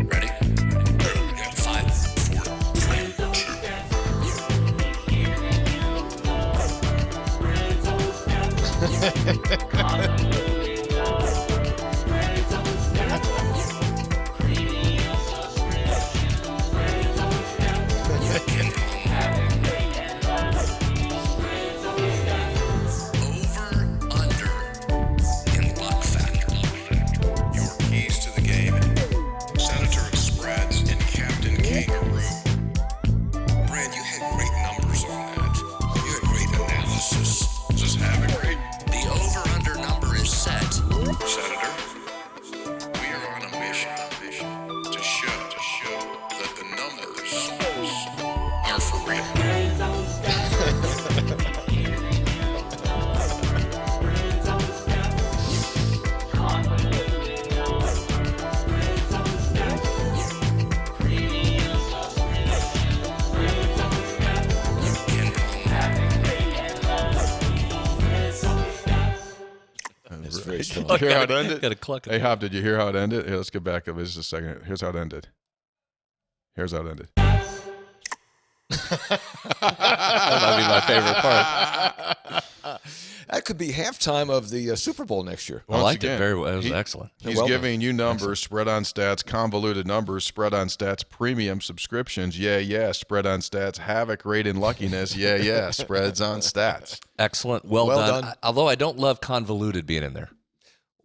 [SPEAKER 4] Ready? 5, 4, 3, 2.
[SPEAKER 1] Did you hear how it ended?
[SPEAKER 3] Got a cluck.
[SPEAKER 1] Hey, Hop, did you hear how it ended? Here, let's get back up. Just a second. Here's how it ended.
[SPEAKER 3] That might be my favorite part.
[SPEAKER 2] That could be halftime of the Super Bowl next year.
[SPEAKER 3] I liked
[SPEAKER 1] again,
[SPEAKER 3] it very well. It was excellent.
[SPEAKER 1] He's giving you numbers, spread on stats, convoluted numbers, spread on stats, premium subscriptions, yeah, spread on stats, havoc rate and luckiness, yeah, spreads on stats.
[SPEAKER 3] Excellent. Well done. Although I don't love convoluted being in there.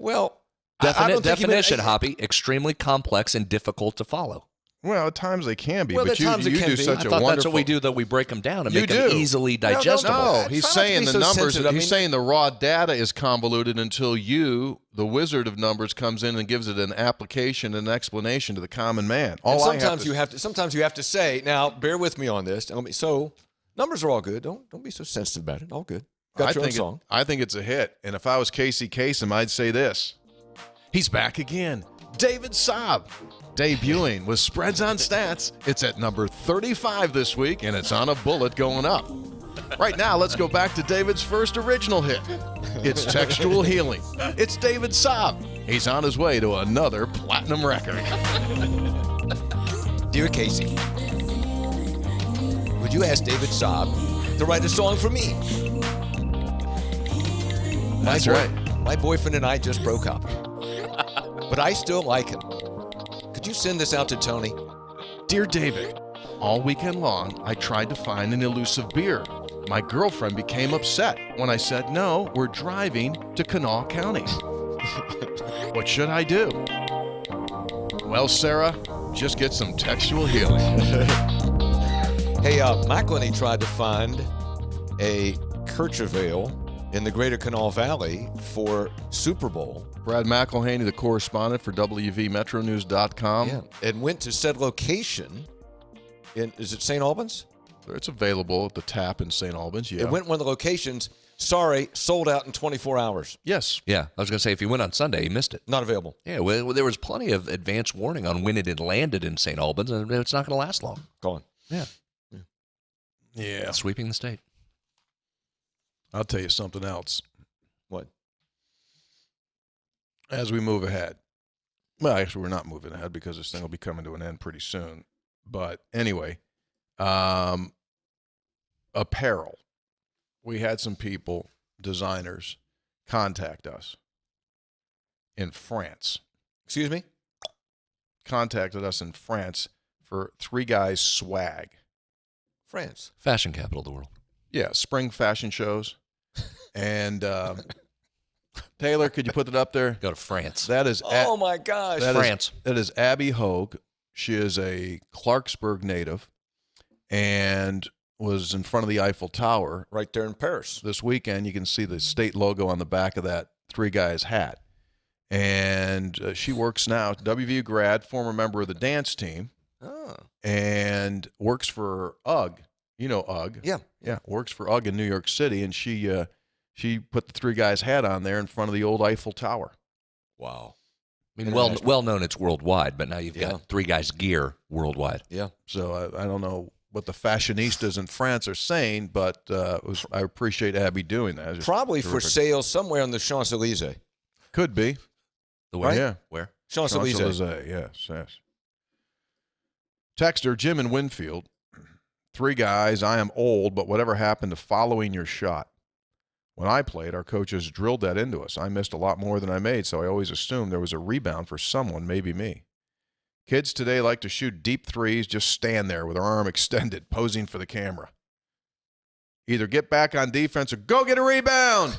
[SPEAKER 2] Well, I don't think
[SPEAKER 3] definition, Hoppy, extremely complex and difficult to follow.
[SPEAKER 1] Well, at times they can be,
[SPEAKER 2] Well,
[SPEAKER 1] but
[SPEAKER 2] at
[SPEAKER 1] you
[SPEAKER 2] times it can
[SPEAKER 1] do
[SPEAKER 2] be.
[SPEAKER 1] such
[SPEAKER 3] I
[SPEAKER 1] a
[SPEAKER 3] thought
[SPEAKER 1] wonderful.
[SPEAKER 3] that's what we do, though. We break them down and
[SPEAKER 1] You
[SPEAKER 3] make them
[SPEAKER 1] do.
[SPEAKER 3] easily
[SPEAKER 2] No,
[SPEAKER 3] digestible.
[SPEAKER 1] No,
[SPEAKER 2] Try
[SPEAKER 1] he's
[SPEAKER 2] not to
[SPEAKER 1] saying
[SPEAKER 2] be
[SPEAKER 1] the
[SPEAKER 2] so
[SPEAKER 1] numbers.
[SPEAKER 2] sensitive.
[SPEAKER 1] He's saying the raw data is convoluted until you, the wizard of numbers, comes in and gives it an application, an explanation to the common man.
[SPEAKER 2] And sometimes you have to say, now bear with me on this. So numbers are all good. Don't be so sensitive about it. All good. Got your own song.
[SPEAKER 1] I think it's a hit. And if I was Casey Kasem, I'd say this. He's back again. David Saab, debuting with Spreads on Stats. It's at number 35 this week, and it's on a bullet going up. Right now, let's go back to David's first original hit. It's Textual Healing. It's David Saab. He's on his way to another platinum record.
[SPEAKER 2] Dear Casey, would you ask David Saab to write a song for me?
[SPEAKER 1] That's right.
[SPEAKER 2] My boyfriend and I just broke up, but I still like him. Could you send this out to Tony?
[SPEAKER 1] Dear David, all weekend long, I tried to find an elusive beer. My girlfriend became upset when I said, no, we're driving to Kanawha County. What should I do? Well, Sarah, just get some textual healing.
[SPEAKER 2] Hey, McElhenney tried to find a Kercher Ale in the greater Kanawha Valley for Super Bowl.
[SPEAKER 1] Brad McElhaney, the correspondent for WVMetroNews.com.
[SPEAKER 2] Yeah, and went to said location Is it St. Albans?
[SPEAKER 1] It's available at the Tap in St. Albans. Yeah.
[SPEAKER 2] It went one of the locations. Sorry, sold out in 24 hours.
[SPEAKER 1] Yes.
[SPEAKER 3] Yeah, I was going to say, if you went on Sunday, you missed it.
[SPEAKER 2] Not available.
[SPEAKER 3] Yeah, well, there was plenty of advance warning on when it had landed in St. Albans, and it's not going to last long.
[SPEAKER 2] Gone.
[SPEAKER 3] Yeah.
[SPEAKER 1] Yeah.
[SPEAKER 3] Sweeping the state.
[SPEAKER 1] I'll tell you something else.
[SPEAKER 2] What?
[SPEAKER 1] As we move ahead. Well, actually, we're not moving ahead because this thing will be coming to an end pretty soon. But anyway, apparel. We had some people, designers, contact us in France.
[SPEAKER 2] Excuse me?
[SPEAKER 1] Contacted us in France for Three Guys swag.
[SPEAKER 2] France.
[SPEAKER 3] Fashion capital of the world.
[SPEAKER 1] Yeah, spring fashion shows. And Taylor, could you put that up there?
[SPEAKER 3] Go to France.
[SPEAKER 1] That is
[SPEAKER 2] Oh, my gosh.
[SPEAKER 3] France.
[SPEAKER 1] That is Abby Hogue. She is a Clarksburg native and was in front of the Eiffel Tower.
[SPEAKER 2] Right there in Paris.
[SPEAKER 1] This weekend, you can see the state logo on the back of that Three Guys hat. And she works now, WVU grad, former member of the dance team, and works for UGG. You know UGG.
[SPEAKER 2] Yeah.
[SPEAKER 1] Yeah, works for UGG in New York City, and she put the Three Guys hat on there in front of the old Eiffel Tower.
[SPEAKER 2] Wow.
[SPEAKER 3] I mean, well known it's worldwide, but now you've
[SPEAKER 2] Yeah.
[SPEAKER 3] got Three Guys gear worldwide.
[SPEAKER 2] Yeah.
[SPEAKER 1] So I don't know what the fashionistas in France are saying, but I appreciate Abby doing that. It's just
[SPEAKER 2] Probably for
[SPEAKER 1] terrific.
[SPEAKER 2] sale somewhere on the Champs- Élysées.
[SPEAKER 1] Could be.
[SPEAKER 3] The where?
[SPEAKER 1] Yeah.
[SPEAKER 3] Where?
[SPEAKER 2] Champs-Élysées.
[SPEAKER 1] Champs-Élysées, yes. Texter, Jim in Winfield. Three Guys, I am old, but whatever happened to following your shot? When I played, our coaches drilled that into us. I missed a lot more than I made, so I always assumed there was a rebound for someone, maybe me. Kids today like to shoot deep threes, just stand there with their arm extended, posing for the camera. Either get back on defense or go get a rebound.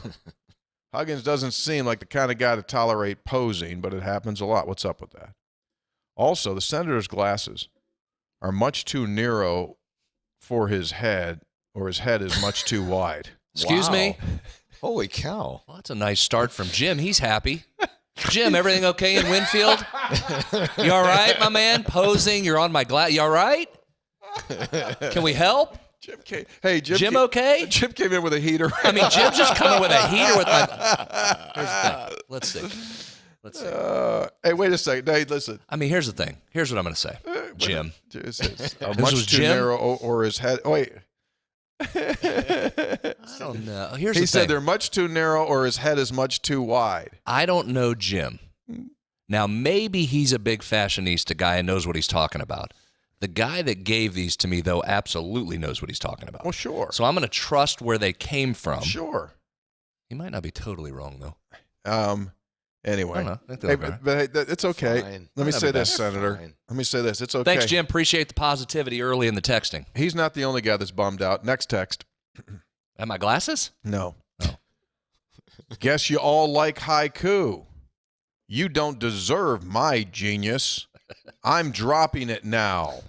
[SPEAKER 1] Huggins doesn't seem like the kind of guy to tolerate posing, but it happens a lot. What's up with that? Also, the Senator's glasses are much too narrow for his head, or his head is much too wide.
[SPEAKER 3] Excuse me?
[SPEAKER 2] Holy cow.
[SPEAKER 3] Well, that's a nice start from Jim. He's happy. Jim, everything okay in Winfield? You all right, my man? Posing, you're on my glass. You all right? Can we help? Jim okay?
[SPEAKER 1] Jim came in with a heater.
[SPEAKER 3] I mean, Jim's just coming with a heater with my... Here's the thing. Let's see.
[SPEAKER 1] Hey, wait a second. Hey, listen.
[SPEAKER 3] I mean, here's the thing. Here's what I'm going to say. Jim.
[SPEAKER 1] This is
[SPEAKER 3] was
[SPEAKER 1] much too
[SPEAKER 3] Jim?
[SPEAKER 1] narrow, or his head. Oh, wait.
[SPEAKER 3] I don't know. Here's
[SPEAKER 1] He
[SPEAKER 3] the
[SPEAKER 1] said
[SPEAKER 3] thing.
[SPEAKER 1] they're much too narrow, or his head is much too wide.
[SPEAKER 3] I don't know Jim. Now, maybe he's a big fashionista guy and knows what he's talking about. The guy that gave these to me, though, absolutely knows what he's talking about.
[SPEAKER 1] Well, sure.
[SPEAKER 3] So I'm going to trust where they came from.
[SPEAKER 1] Sure.
[SPEAKER 3] He might not be totally wrong, though.
[SPEAKER 1] Anyway.
[SPEAKER 3] I don't know. I think
[SPEAKER 1] Hey,
[SPEAKER 3] they'll be
[SPEAKER 1] but hey, it's okay.
[SPEAKER 2] Fine.
[SPEAKER 1] Let me
[SPEAKER 3] That'll
[SPEAKER 1] say
[SPEAKER 3] be
[SPEAKER 1] this,
[SPEAKER 2] better.
[SPEAKER 1] Senator.
[SPEAKER 2] Fine.
[SPEAKER 1] Let me say this. It's okay.
[SPEAKER 3] Thanks, Jim. Appreciate the positivity early in the texting.
[SPEAKER 1] He's not the only guy that's bummed out. Next text.
[SPEAKER 3] And my glasses?
[SPEAKER 1] No.
[SPEAKER 3] Oh.
[SPEAKER 1] Guess you all like haiku. You don't deserve my genius. I'm dropping it now.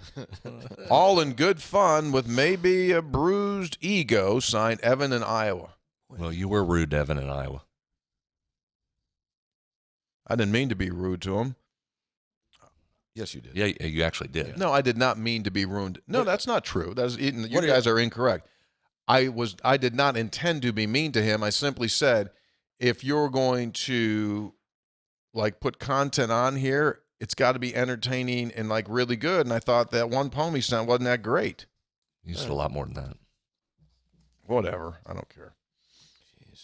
[SPEAKER 1] All in good fun with maybe a bruised ego, signed Evan in Iowa.
[SPEAKER 3] Well, you were rude, Evan, in Iowa.
[SPEAKER 1] I didn't mean to be rude to him.
[SPEAKER 2] Yes, you did.
[SPEAKER 3] Yeah, you actually did.
[SPEAKER 1] No, I did not mean to be ruined. No, that's not true. You
[SPEAKER 2] What are
[SPEAKER 1] guys are incorrect. I did not intend to be mean to him. I simply said, if you're going to like put content on here, it's got to be entertaining and like really good. And I thought that one poem he sent wasn't that great.
[SPEAKER 3] You said a lot more than that.
[SPEAKER 1] Whatever. I don't care.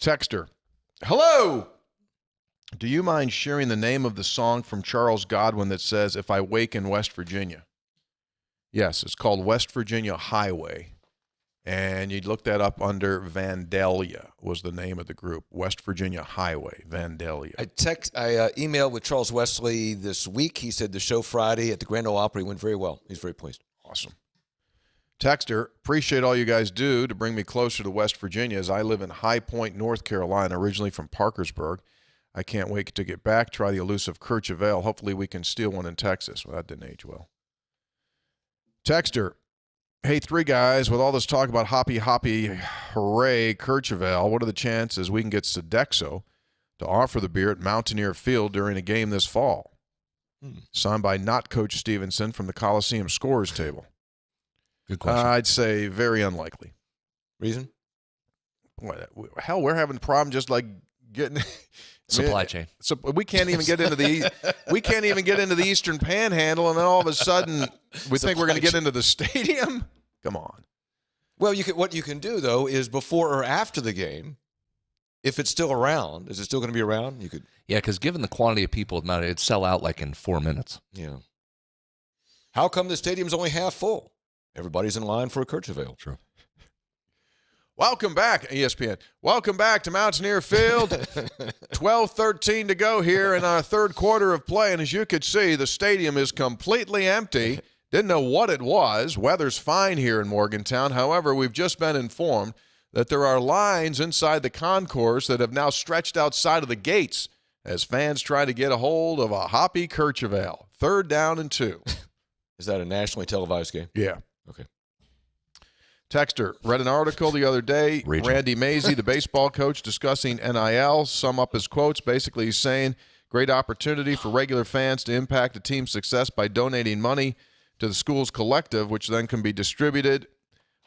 [SPEAKER 1] Texter. Hello. Do you mind sharing the name of the song from Charles Godwin that says, If I Wake in West Virginia? Yes, it's called West Virginia Highway. And you'd look that up under Vandalia was the name of the group. West Virginia Highway, Vandalia.
[SPEAKER 2] I emailed with Charles Wesley this week. He said the show Friday at the Grand Ole Opry went very well. He's very pleased.
[SPEAKER 1] Awesome. Texter, appreciate all you guys do to bring me closer to West Virginia as I live in High Point, North Carolina, originally from Parkersburg. I can't wait to get back, try the elusive Kirchhoff. Hopefully we can steal one in Texas. Well, that didn't age well. Texter, hey, three guys, with all this talk about hoppy, hooray, Kirchhoff, what are the chances we can get Sodexo to offer the beer at Mountaineer Field during a game this fall? Signed by not Coach Stevenson from the Coliseum scorers table.
[SPEAKER 3] Good question.
[SPEAKER 1] I'd say very unlikely.
[SPEAKER 2] Reason?
[SPEAKER 1] Hell, we're having a problem just like getting
[SPEAKER 3] Supply chain.
[SPEAKER 1] So we can't even get into the Eastern Panhandle, and then all of a sudden we think we're going to get into the stadium. Come on.
[SPEAKER 2] Well, what you can do though is before or after the game, if it's still around, is it still going to be around? You could.
[SPEAKER 3] Yeah, because given the quantity of people, it'd sell out like in 4 minutes.
[SPEAKER 2] Yeah. How come the stadium's only half full? Everybody's in line for a Kirchhoff.
[SPEAKER 3] True.
[SPEAKER 1] Welcome back, ESPN. Welcome back to Mountaineer Field. 12:13 to go here in our third quarter of play. And as you could see, the stadium is completely empty. Didn't know what it was. Weather's fine here in Morgantown. However, we've just been informed that there are lines inside the concourse that have now stretched outside of the gates as fans try to get a hold of a Hoppy Kirchhoff. 3rd down and 2.
[SPEAKER 2] Is that a nationally televised game?
[SPEAKER 1] Yeah.
[SPEAKER 2] Okay.
[SPEAKER 1] Texter, read an article the other day.
[SPEAKER 3] Regional.
[SPEAKER 1] Randy Mazey, the baseball coach, discussing NIL. Sum up his quotes. Basically, he's saying, great opportunity for regular fans to impact a team's success by donating money to the school's collective, which then can be distributed.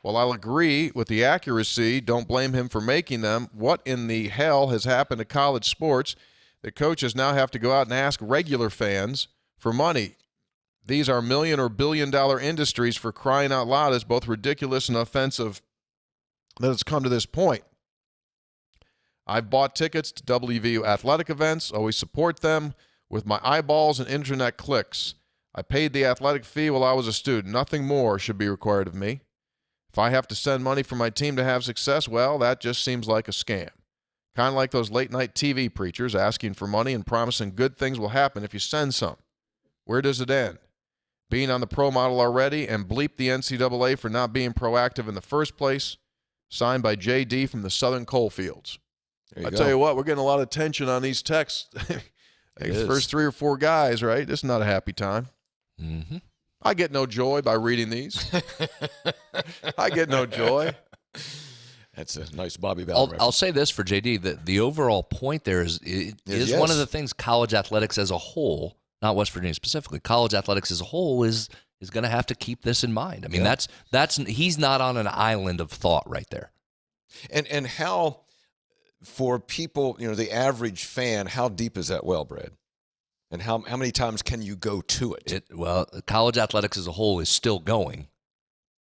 [SPEAKER 1] While I'll agree with the accuracy, don't blame him for making them. What in the hell has happened to college sports that coaches now have to go out and ask regular fans for money? These are million or billion-dollar industries, for crying out loud. Is both ridiculous and offensive that it's come to this point. I've bought tickets to WVU athletic events, always support them with my eyeballs and internet clicks. I paid the athletic fee while I was a student. Nothing more should be required of me. If I have to send money for my team to have success, well, that just seems like a scam. Kind of like those late-night TV preachers asking for money and promising good things will happen if you send some. Where does it end? Being on the pro model already, and bleep the NCAA for not being proactive in the first place. Signed by JD from the Southern Coalfields. I tell you what, we're getting a lot of attention on these texts. The first 3 or 4 guys, right? This is not a happy time.
[SPEAKER 3] Mm-hmm.
[SPEAKER 1] I get no joy by reading these. I get no joy.
[SPEAKER 2] That's a nice Bobby Bell reference.
[SPEAKER 3] I'll say this for JD, the overall point there is
[SPEAKER 2] Yes.
[SPEAKER 3] one of the things college athletics as a whole, not West Virginia specifically, college athletics as a whole is going to have to keep this in mind. I mean, that's he's not on an island of thought right there.
[SPEAKER 2] And how, for people, the average fan, how deep is that well, Brad? And how many times can you go to it?
[SPEAKER 3] Well, college athletics as a whole is still going,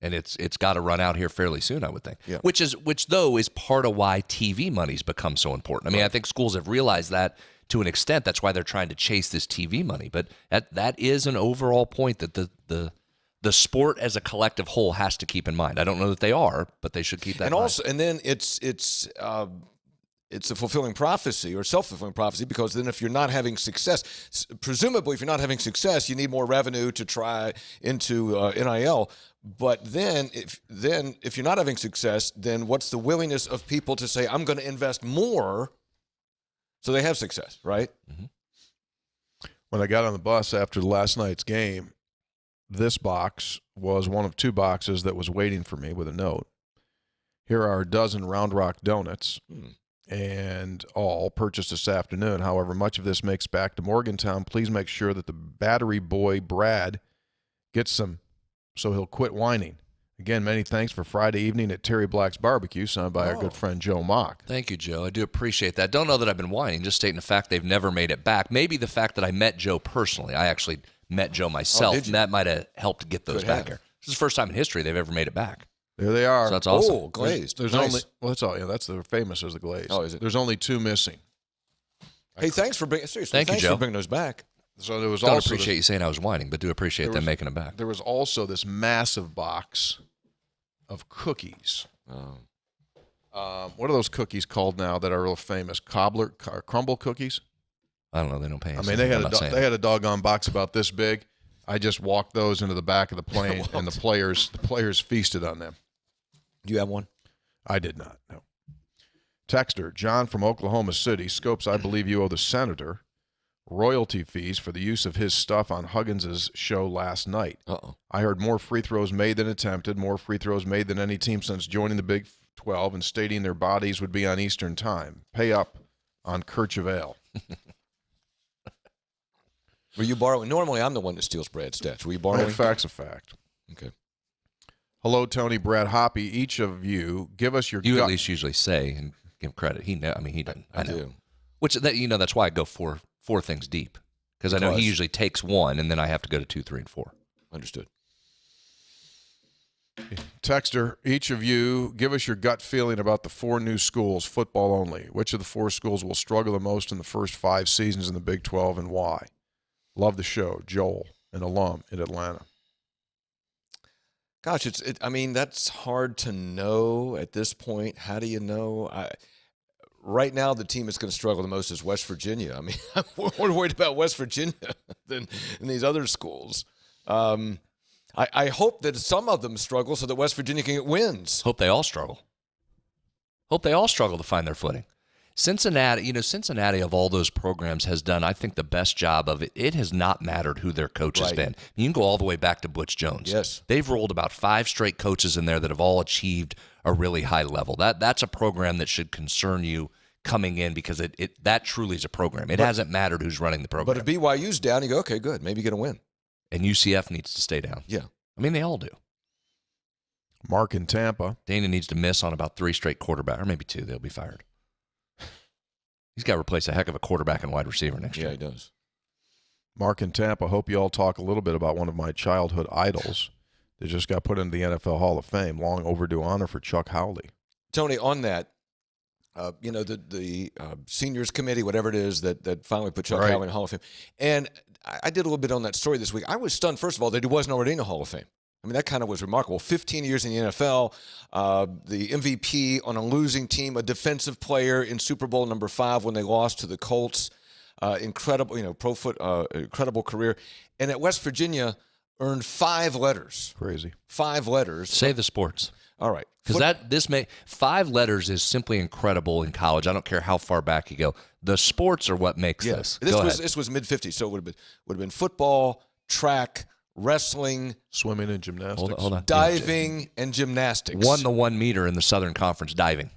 [SPEAKER 3] and it's got to run out here fairly soon, I would think.
[SPEAKER 2] Yeah.
[SPEAKER 3] Which though is part of why TV money's become so important. I mean, I think schools have realized that to an extent. That's why they're trying to chase this TV money. But that is an overall point that the sport as a collective whole has to keep in mind. I don't know that they are, but they should keep that in mind.
[SPEAKER 2] And then it's a fulfilling prophecy or self-fulfilling prophecy, because then if you're not having success, presumably if you're not having success, you need more revenue to try into NIL. But then if you're not having success, then what's the willingness of people to say, I'm going to invest more so they have success, right?
[SPEAKER 3] Mm-hmm.
[SPEAKER 1] When I got on the bus after last night's game, this box was one of 2 boxes that was waiting for me with a note. Here are a dozen Round Rock donuts. And all purchased this afternoon. However, much of this makes back to Morgantown. Please make sure that the battery boy, Brad, gets some so he'll quit whining. Again, many thanks for Friday evening at Terry Black's Barbecue, signed by our good friend Joe Mock.
[SPEAKER 3] Thank you, Joe. I do appreciate that. Don't know that I've been whining, just stating the fact they've never made it back. Maybe the fact that I met Joe personally. I actually met Joe myself, and that might have helped get those back here. This is the first time in history they've ever made it back.
[SPEAKER 1] There they are.
[SPEAKER 3] So that's awesome.
[SPEAKER 2] Oh, glazed.
[SPEAKER 1] There's
[SPEAKER 2] nice.
[SPEAKER 1] only that's all. Yeah, that's the famous as the glaze.
[SPEAKER 2] Oh, is it?
[SPEAKER 1] There's only 2 missing.
[SPEAKER 2] Hey, thanks for bringing
[SPEAKER 3] Joe.
[SPEAKER 2] for bringing those back.
[SPEAKER 1] So there was
[SPEAKER 3] Don't
[SPEAKER 1] also
[SPEAKER 3] appreciate you saying I was whining, but do appreciate them making it back.
[SPEAKER 1] There was also this massive box of cookies. What are those cookies called now that are real famous? Crumble cookies?
[SPEAKER 3] I don't know. They don't pay.
[SPEAKER 1] I mean, they had a doggone box about this big. I just walked those into the back of the plane, and the players feasted on them.
[SPEAKER 2] Do you have one?
[SPEAKER 1] I did not, no. Texter, John from Oklahoma City. Scopes, I believe you owe the senator royalty fees for the use of his stuff on Huggins' show last night.
[SPEAKER 2] Uh-oh.
[SPEAKER 1] I heard more free throws made than attempted, more free throws made than any team since joining the Big 12 and stating their bodies would be on Eastern time. Pay up on Kirchhoff.
[SPEAKER 2] Were you borrowing? Normally, I'm the one that steals Brad's stats. Were you borrowing?
[SPEAKER 1] Fact's a fact.
[SPEAKER 2] Okay.
[SPEAKER 1] Hello, Tony, Brad, Hoppy. Each of you, give us your
[SPEAKER 3] You at least usually say and give him credit. He know. I mean, he doesn't. I know.
[SPEAKER 2] do.
[SPEAKER 3] Which that's why I go four things deep, because I know he usually takes one, and then I have to go to 2, 3, and 4.
[SPEAKER 2] Understood.
[SPEAKER 1] Texter, each of you, give us your gut feeling about the 4 new schools, football only. Which of the 4 schools will struggle the most in the first 5 seasons in the Big 12 and why? Love the show. Joel, an alum in Atlanta.
[SPEAKER 2] Gosh, I mean, that's hard to know at this point. How do you know? Right now, the team that's going to struggle the most is West Virginia. I mean, I'm more worried about West Virginia than these other schools. I hope that some of them struggle so that West Virginia can get wins.
[SPEAKER 3] Hope they all struggle. Hope they all struggle to find their footing. Cincinnati of all those programs has done, I think, the best job of it. It has not mattered who their coach has been. You can go all the way back to Butch Jones.
[SPEAKER 2] Yes.
[SPEAKER 3] They've rolled about 5 straight coaches in there that have all achieved a really high level. That's a program that should concern you coming in, because that truly is a program. It hasn't mattered who's running the program.
[SPEAKER 2] But if BYU's down, you go, okay, good. Maybe you're going to win.
[SPEAKER 3] And UCF needs to stay down.
[SPEAKER 2] Yeah.
[SPEAKER 3] I mean, they all do.
[SPEAKER 1] Mark in Tampa.
[SPEAKER 3] Dana needs to miss on about 3 straight quarterbacks, or maybe 2. They'll be fired. He's got to replace a heck of a quarterback and wide receiver next year.
[SPEAKER 2] Yeah, he does.
[SPEAKER 1] Mark in Tampa. Hope you all talk a little bit about one of my childhood idols that just got put into the NFL Hall of Fame. Long overdue honor for Chuck Howley.
[SPEAKER 2] Tony, on that, the seniors committee, whatever it is, that finally put Chuck Howley in the Hall of Fame. And I did a little bit on that story this week. I was stunned, first of all, that he wasn't already in the Hall of Fame. I mean, that kind of was remarkable. 15 years in the NFL, the MVP on a losing team, a defensive player in Super Bowl number 5 when they lost to the Colts. Incredible, incredible career. And at West Virginia, earned 5 letters.
[SPEAKER 1] Crazy.
[SPEAKER 2] 5 letters.
[SPEAKER 3] Say the sports.
[SPEAKER 2] All right.
[SPEAKER 3] Because 5 letters is simply incredible in college. I don't care how far back you go. The sports are what makes this.
[SPEAKER 2] This was mid-50s, so it would have been football, track, wrestling,
[SPEAKER 1] swimming and gymnastics.
[SPEAKER 3] Hold on.
[SPEAKER 2] diving, and gymnastics.
[SPEAKER 3] Won the 1 meter in the Southern Conference diving.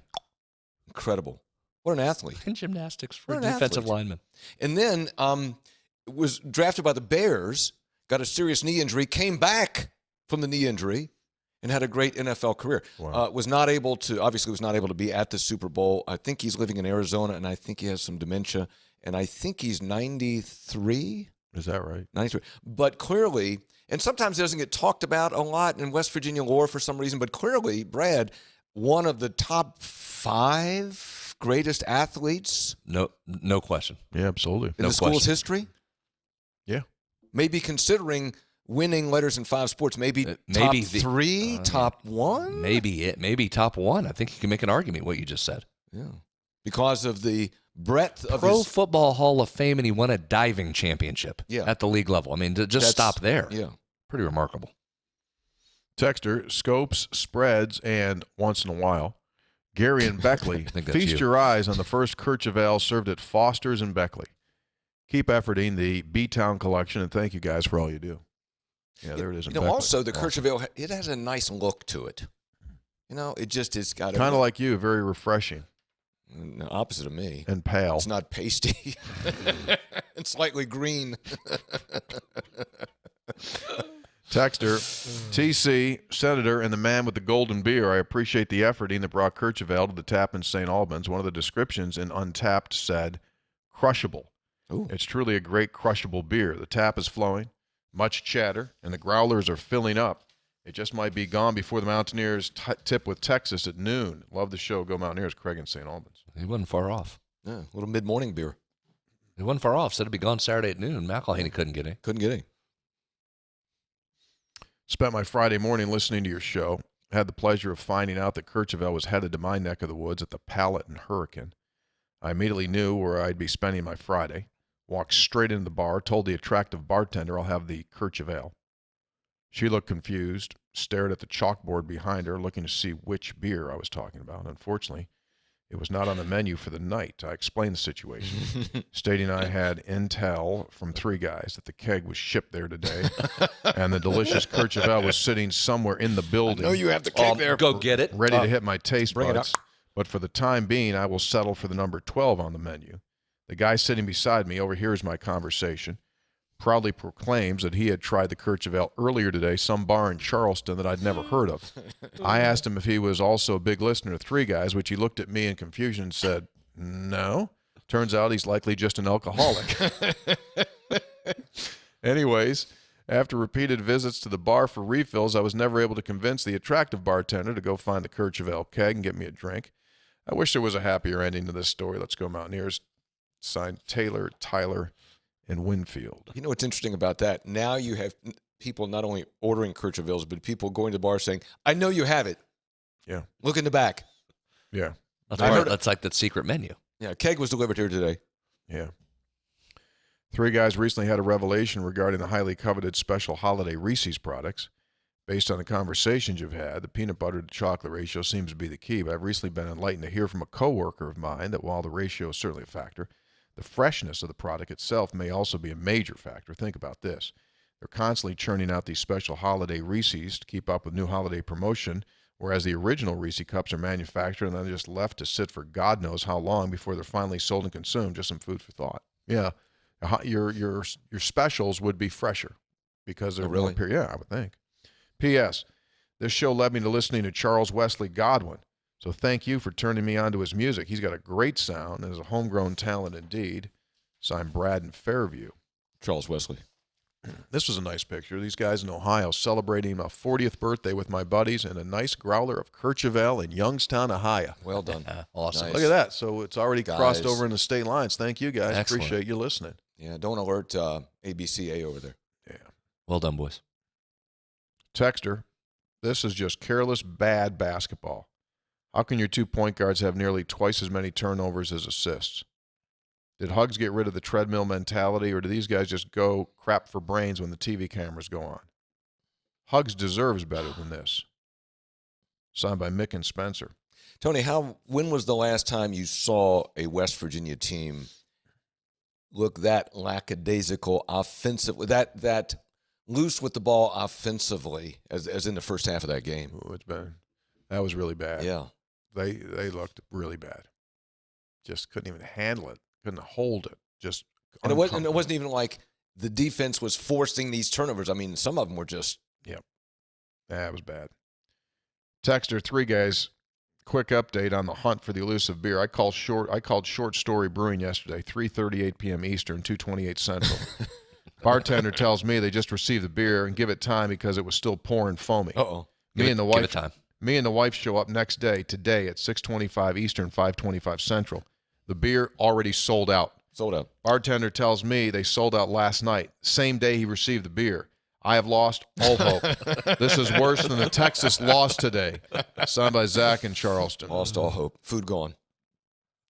[SPEAKER 2] Incredible. What an athlete.
[SPEAKER 3] In gymnastics for a defensive lineman.
[SPEAKER 2] And then was drafted by the Bears, got a serious knee injury, came back from the knee injury, and had a great NFL career.
[SPEAKER 1] Wow.
[SPEAKER 2] Was not able to be at the Super Bowl. I think he's living in Arizona, and I think he has some dementia. And I think he's 93.
[SPEAKER 1] Is that right?
[SPEAKER 2] 93. But clearly, and sometimes it doesn't get talked about a lot in West Virginia lore for some reason, but clearly, Brad, one of the top 5 greatest athletes.
[SPEAKER 3] No question.
[SPEAKER 1] Yeah, absolutely.
[SPEAKER 2] In the school's history?
[SPEAKER 1] Yeah.
[SPEAKER 2] Maybe considering winning letters in 5 sports, maybe top 3, top 1?
[SPEAKER 3] Maybe top 1. I think you can make an argument what you just said.
[SPEAKER 2] Yeah. Because of the breadth of
[SPEAKER 3] Pro
[SPEAKER 2] his
[SPEAKER 3] Football Hall of Fame, and he won a diving championship at the league level. I mean, just stop there.
[SPEAKER 2] Yeah.
[SPEAKER 3] Pretty remarkable.
[SPEAKER 1] Texter, scopes, spreads, and once in a while, Gary and Beckley. Feast
[SPEAKER 3] you.
[SPEAKER 1] your eyes on the first Kirchhoff served at Foster's and Beckley. Keep efforting the B-Town collection, and thank you guys for all you do. Yeah, there it is.
[SPEAKER 2] Also, the Kirchhoff, it has a nice look to it. It just has got
[SPEAKER 1] kind of like you, very refreshing.
[SPEAKER 2] No, opposite of me.
[SPEAKER 1] And pale.
[SPEAKER 2] It's not pasty. It's slightly green.
[SPEAKER 1] Texter, TC, Senator, and the man with the golden beer. I appreciate the efforting that brought Kirchhoff to the tap in St. Albans. One of the descriptions in Untapped said, crushable.
[SPEAKER 2] Ooh.
[SPEAKER 1] It's truly a great crushable beer. The tap is flowing, much chatter, and the growlers are filling up. It just might be gone before the Mountaineers tip with Texas at noon. Love the show. Go Mountaineers. Craig in St. Albans.
[SPEAKER 3] He wasn't far off.
[SPEAKER 2] Yeah, a little mid-morning beer.
[SPEAKER 3] He wasn't far off. Said it'd be gone Saturday at noon. McElhaney couldn't get in.
[SPEAKER 2] Couldn't get in.
[SPEAKER 1] Spent my Friday morning listening to your show. Had the pleasure of finding out that Kirchhoff was headed to my neck of the woods at the Pallet and Hurricane. I immediately knew where I'd be spending my Friday. Walked straight into the bar, told the attractive bartender I'll have the Kirchhoff. She looked confused, stared at the chalkboard behind her, looking to see which beer I was talking about. Unfortunately, it was not on the menu for the night. I explained the situation, stating I had intel from 3 guys that the keg was shipped there today, and the delicious Kirchhoff was sitting somewhere in the building.
[SPEAKER 2] I know you have the keg there.
[SPEAKER 3] Go get it.
[SPEAKER 1] Ready to hit my taste
[SPEAKER 2] bring it
[SPEAKER 1] buds. But for the time being, I will settle for the number 12 on the menu. The guy sitting beside me overhears my conversation, proudly proclaims that he had tried the Courchevel earlier today, some bar in Charleston that I'd never heard of. I asked him if he was also a big listener to Three Guys, which he looked at me in confusion and said, no. Turns out he's likely just an alcoholic. Anyways, after repeated visits to the bar for refills, I was never able to convince the attractive bartender to go find the Courchevel keg and get me a drink. I wish there was a happier ending to this story. Let's go Mountaineers. Signed Taylor, Tyler, and Winfield.
[SPEAKER 2] You know what's interesting about that? Now you have people not only ordering Courchevels, but people going to the bar saying, I know you have it.
[SPEAKER 1] Yeah.
[SPEAKER 2] Look in the back.
[SPEAKER 1] Yeah.
[SPEAKER 3] That's like that secret menu.
[SPEAKER 2] Yeah, keg was delivered here today.
[SPEAKER 1] Yeah. Three Guys recently had a revelation regarding the highly coveted special holiday Reese's products. Based on the conversations you've had, the peanut butter to chocolate ratio seems to be the key, but I've recently been enlightened to hear from a coworker of mine that while the ratio is certainly a factor, the freshness of the product itself may also be a major factor. Think about this. They're constantly churning out these special holiday Reese's to keep up with new holiday promotion, whereas the original Reese cups are manufactured and then just left to sit for God knows how long before they're finally sold and consumed. Just some food for thought. Yeah. Your specials would be fresher because they're
[SPEAKER 2] really?
[SPEAKER 1] Yeah, I would think. P.S. This show led me to listening to Charles Wesley Godwin. So thank you for turning me on to his music. He's got a great sound and is a homegrown talent indeed. Signed Brad in Fairview.
[SPEAKER 2] Charles Wesley.
[SPEAKER 1] This was a nice picture. These guys in Ohio celebrating my 40th birthday with my buddies and a nice growler of Courchevel in Youngstown, Ohio.
[SPEAKER 2] Well done.
[SPEAKER 3] Awesome.
[SPEAKER 2] Nice.
[SPEAKER 1] Look at that. So it's already crossed
[SPEAKER 2] Guys.
[SPEAKER 1] over into state lines. Thank you, guys.
[SPEAKER 3] Excellent.
[SPEAKER 1] Appreciate you listening.
[SPEAKER 2] Yeah, don't alert ABCA over there.
[SPEAKER 1] Yeah.
[SPEAKER 3] Well done, boys.
[SPEAKER 1] Texter, this is just careless, bad basketball. How can your 2 point guards have nearly twice as many turnovers as assists? Did Huggs get rid of the treadmill mentality, or do these guys just go crap for brains when the TV cameras go on? Huggs deserves better than this. Signed by Mick and Spencer.
[SPEAKER 2] Tony, when was the last time you saw a West Virginia team look that lackadaisical offensively, that loose with the ball offensively as in the first half of that game?
[SPEAKER 1] Ooh, that was really bad.
[SPEAKER 2] Yeah.
[SPEAKER 1] They looked really bad. Just couldn't even handle it. Couldn't hold it. Just
[SPEAKER 2] And it wasn't even like the defense was forcing these turnovers. I mean, some of them were just.
[SPEAKER 1] Yep. That was bad. Texter, Three Guys, quick update on the hunt for the elusive beer. I called Short Story Brewing yesterday, 3:38 p.m. Eastern, 2:28 Central. Bartender tells me they just received the beer and give it time because it was still pouring foamy.
[SPEAKER 2] Uh-oh.
[SPEAKER 1] Me and
[SPEAKER 3] Give it time.
[SPEAKER 1] Me and the wife show up next day, today at 6:25 Eastern, 5:25 Central. The beer already sold out.
[SPEAKER 2] Sold out.
[SPEAKER 1] Bartender tells me they sold out last night, same day he received the beer. I have lost all hope. This is worse than the Texas loss today. Signed by Zach in Charleston.
[SPEAKER 2] Lost all hope. Food gone.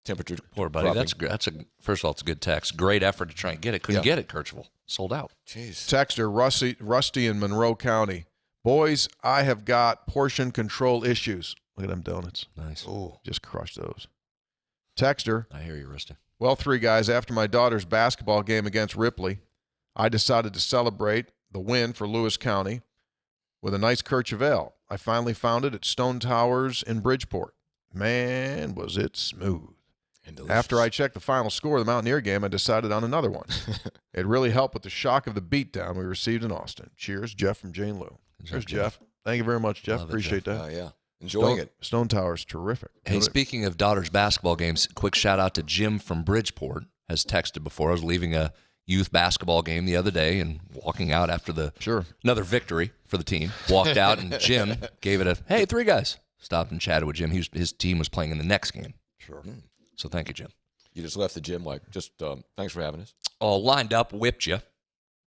[SPEAKER 2] Temperature.
[SPEAKER 3] Poor buddy.
[SPEAKER 2] dropping.
[SPEAKER 3] First of all, it's a good text. Great effort to try and get it. Couldn't get it, Courchevel. Sold out.
[SPEAKER 2] Jeez.
[SPEAKER 1] Texter, Rusty in Monroe County. Boys, I have got portion control issues. Look at them donuts.
[SPEAKER 3] Nice.
[SPEAKER 2] Oh.
[SPEAKER 1] Just crush those. Texter,
[SPEAKER 3] I hear you, Rusty.
[SPEAKER 1] well, Three Guys, after my daughter's basketball game against Ripley, I decided to celebrate the win for Lewis County with a nice Courchevel. I finally found it at Stone Towers in Bridgeport. Man, was it smooth.
[SPEAKER 2] And delicious.
[SPEAKER 1] After I checked the final score of the Mountaineer game, I decided on another one. It really helped with the shock of the beatdown we received in Austin. Cheers, Jeff from Jane Lou. Cheers, Jeff. Thank you very much, Jeff.
[SPEAKER 3] Love it,
[SPEAKER 1] Appreciate
[SPEAKER 3] Jeff.
[SPEAKER 1] that.
[SPEAKER 2] Yeah. Enjoying it.
[SPEAKER 1] Stone Tower's terrific.
[SPEAKER 3] Hey, speaking of daughters' basketball games, quick shout out to Jim from Bridgeport. Has texted before. I was leaving a youth basketball game the other day and walking out after another victory for the team. Walked out and Jim gave it hey, Three Guys. Stopped and chatted with Jim. His team was playing in the next game.
[SPEAKER 1] Sure.
[SPEAKER 3] So thank you, Jim.
[SPEAKER 2] You just left the gym thanks for having us.
[SPEAKER 3] All lined up, whipped you.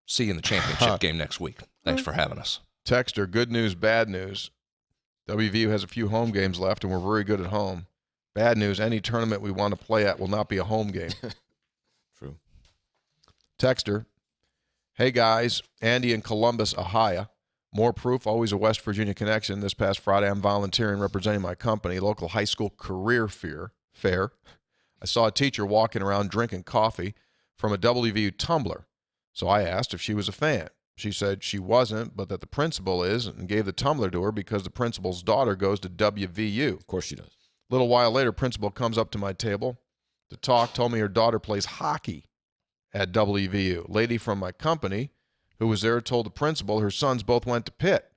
[SPEAKER 3] See you in the championship game next week. Thanks for having us.
[SPEAKER 1] Texter, good news, bad news. WVU has a few home games left, and we're very good at home. Bad news, any tournament we want to play at will not be a home game.
[SPEAKER 2] True.
[SPEAKER 1] Texter, hey guys, Andy in Columbus, Ohio. More proof, always a West Virginia connection. This past Friday, I'm volunteering representing my company, local high school career fair. I saw a teacher walking around drinking coffee from a WVU tumbler. So I asked if she was a fan. She said she wasn't, but that the principal is, and gave the tumbler to her because the principal's daughter goes to WVU.
[SPEAKER 2] Of course she does.
[SPEAKER 1] A little while later, principal comes up to my table to talk, told me her daughter plays hockey at WVU. Lady from my company who was there told the principal her sons both went to Pitt.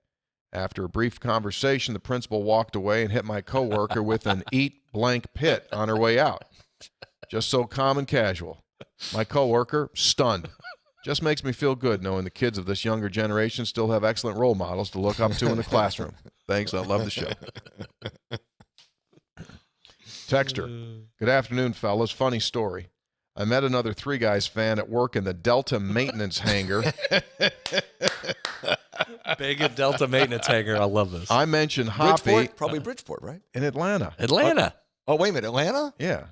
[SPEAKER 1] After a brief conversation, the principal walked away and hit my coworker with an "eat blank Pitt" on her way out. Just so calm and casual. My coworker, stunned. Just makes me feel good knowing the kids of this younger generation still have excellent role models to look up to in the classroom. Thanks. I love the show. Texter. Good afternoon, fellas. Funny story. I met another Three Guys fan at work in the Delta maintenance hangar.
[SPEAKER 3] Big at Delta maintenance hangar. I love this.
[SPEAKER 1] I mentioned Hoppy.
[SPEAKER 2] Bridgeport? Probably Bridgeport, right?
[SPEAKER 1] In Atlanta.
[SPEAKER 3] Atlanta.
[SPEAKER 2] Oh, wait a minute. Atlanta?
[SPEAKER 1] Yeah.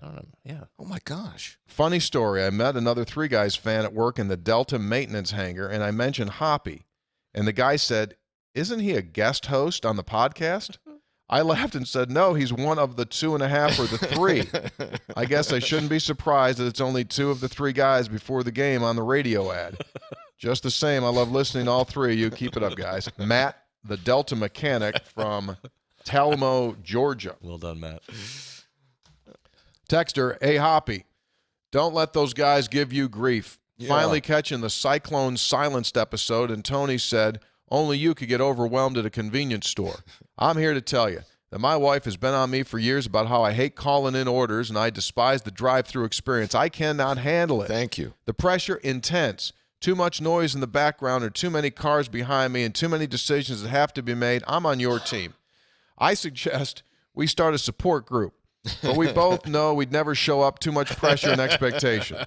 [SPEAKER 3] Yeah.
[SPEAKER 2] Oh, my gosh.
[SPEAKER 1] Funny story. I met another Three Guys fan at work in the Delta maintenance hangar, and I mentioned Hoppy. And the guy said, "Isn't he a guest host on the podcast?" I laughed and said, "No, he's one of the 2.5 or the 3. I guess I shouldn't be surprised that it's only 2 of the 3 guys before the game on the radio ad. Just the same, I love listening to all 3 of you. Keep it up, guys." Matt, the Delta mechanic from Talmo, Georgia.
[SPEAKER 3] Well done, Matt.
[SPEAKER 1] Texter, "Hey, Hoppy, don't let those guys give you grief."
[SPEAKER 2] Yeah.
[SPEAKER 1] Finally catching the Cyclone Silenced episode, and Tony said, "Only you could get overwhelmed at a convenience store." I'm here to tell you that my wife has been on me for years about how I hate calling in orders and I despise the drive-through experience. I cannot handle it.
[SPEAKER 2] Thank you.
[SPEAKER 1] The pressure, intense. Too much noise in the background or too many cars behind me and too many decisions that have to be made. I'm on your team. I suggest we start a support group, but we both know we'd never show up. Too much pressure and expectation.